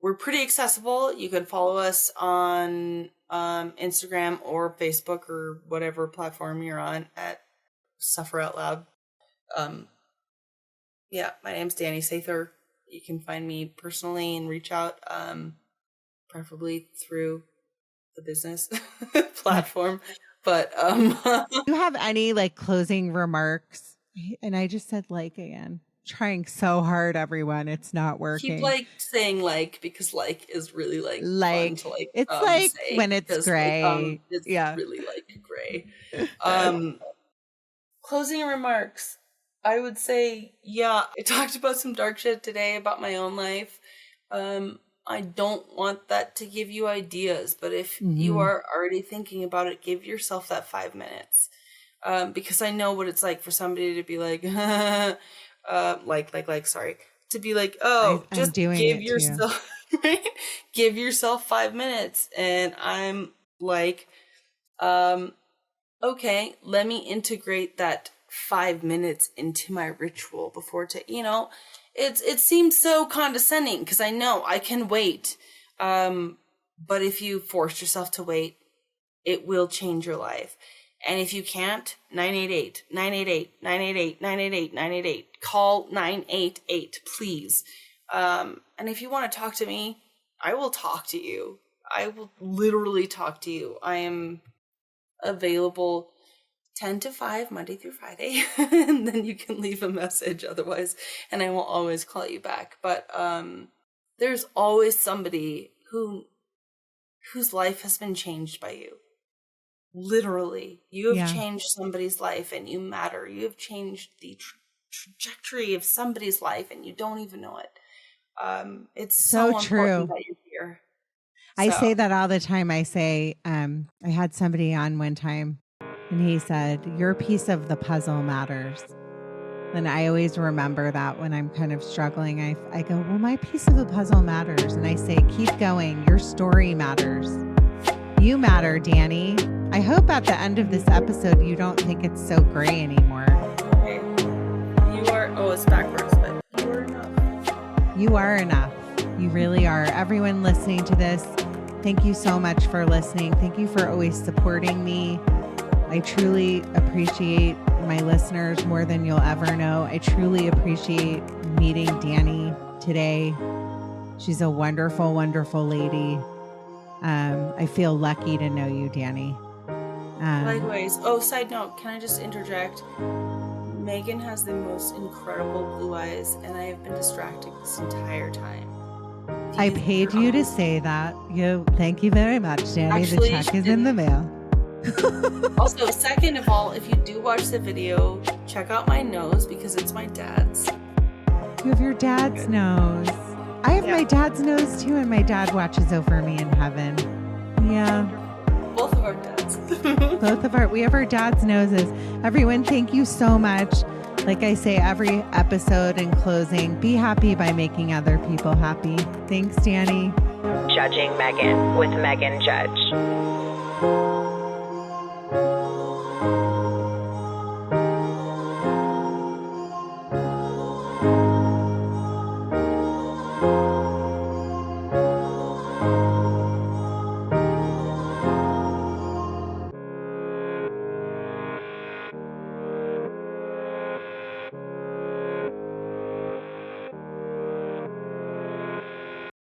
we're pretty accessible. You can follow us on Instagram or Facebook or whatever platform you're on at Suffer Out Loud. My name's Danni Sather. You can find me personally and reach out, preferably through the business platform. But do you have any closing remarks? And I just said again. Trying so hard, everyone. It's not working. Keep saying because is really fun to it's say, when it's gray. It's really gray. Closing remarks. I would say, I talked about some dark shit today about my own life. I don't want that to give you ideas, but if you are already thinking about it, give yourself that 5 minutes. Because I know what it's like for somebody to be to be just give yourself, right? Give yourself 5 minutes. And I'm okay, let me integrate that 5 minutes into my ritual before it seems so condescending because I know I can wait. But if you force yourself to wait, it will change your life. And if you can't, 988, 988, 988, 988, 988. Call 988, please. And if you want to talk to me, I will talk to you. I will literally talk to you. I am available 10 to 5, Monday through Friday. And then you can leave a message otherwise, and I will always call you back. But there's always somebody whose life has been changed by you. Literally, you have changed somebody's life, and you matter. You have changed the trajectory of somebody's life, and you don't even know it. It's so true that you're here. I say that all the time. I say, I had somebody on one time, and he said, your piece of the puzzle matters. And I always remember that when I'm kind of struggling. I go, well, my piece of the puzzle matters. And I say, keep going. Your story matters. You matter, Danni. I hope at the end of this episode, you don't think it's so gray anymore. Okay. It's backwards, but you are enough. You are enough. You really are. Everyone listening to this, thank you so much for listening. Thank you for always supporting me. I truly appreciate my listeners more than you'll ever know. I truly appreciate meeting Danni today. She's a wonderful, wonderful lady. I feel lucky to know you, Danni. Likewise. Side note, can I just interject? Meghan has the most incredible blue eyes, and I have been distracted this entire time. I paid you to say that. Thank you very much, Danni. Actually, the check is in the mail. Also, second of all, if you do watch the video, check out my nose because it's my dad's. You have your dad's nose. I have my dad's nose too, and my dad watches over me in heaven. Yeah. Both of our dads. We have our dad's noses. Everyone, thank you so much. Like I say every episode in closing, be happy by making other people happy. Thanks, Danni. Judging Meghan with Meghan Judge.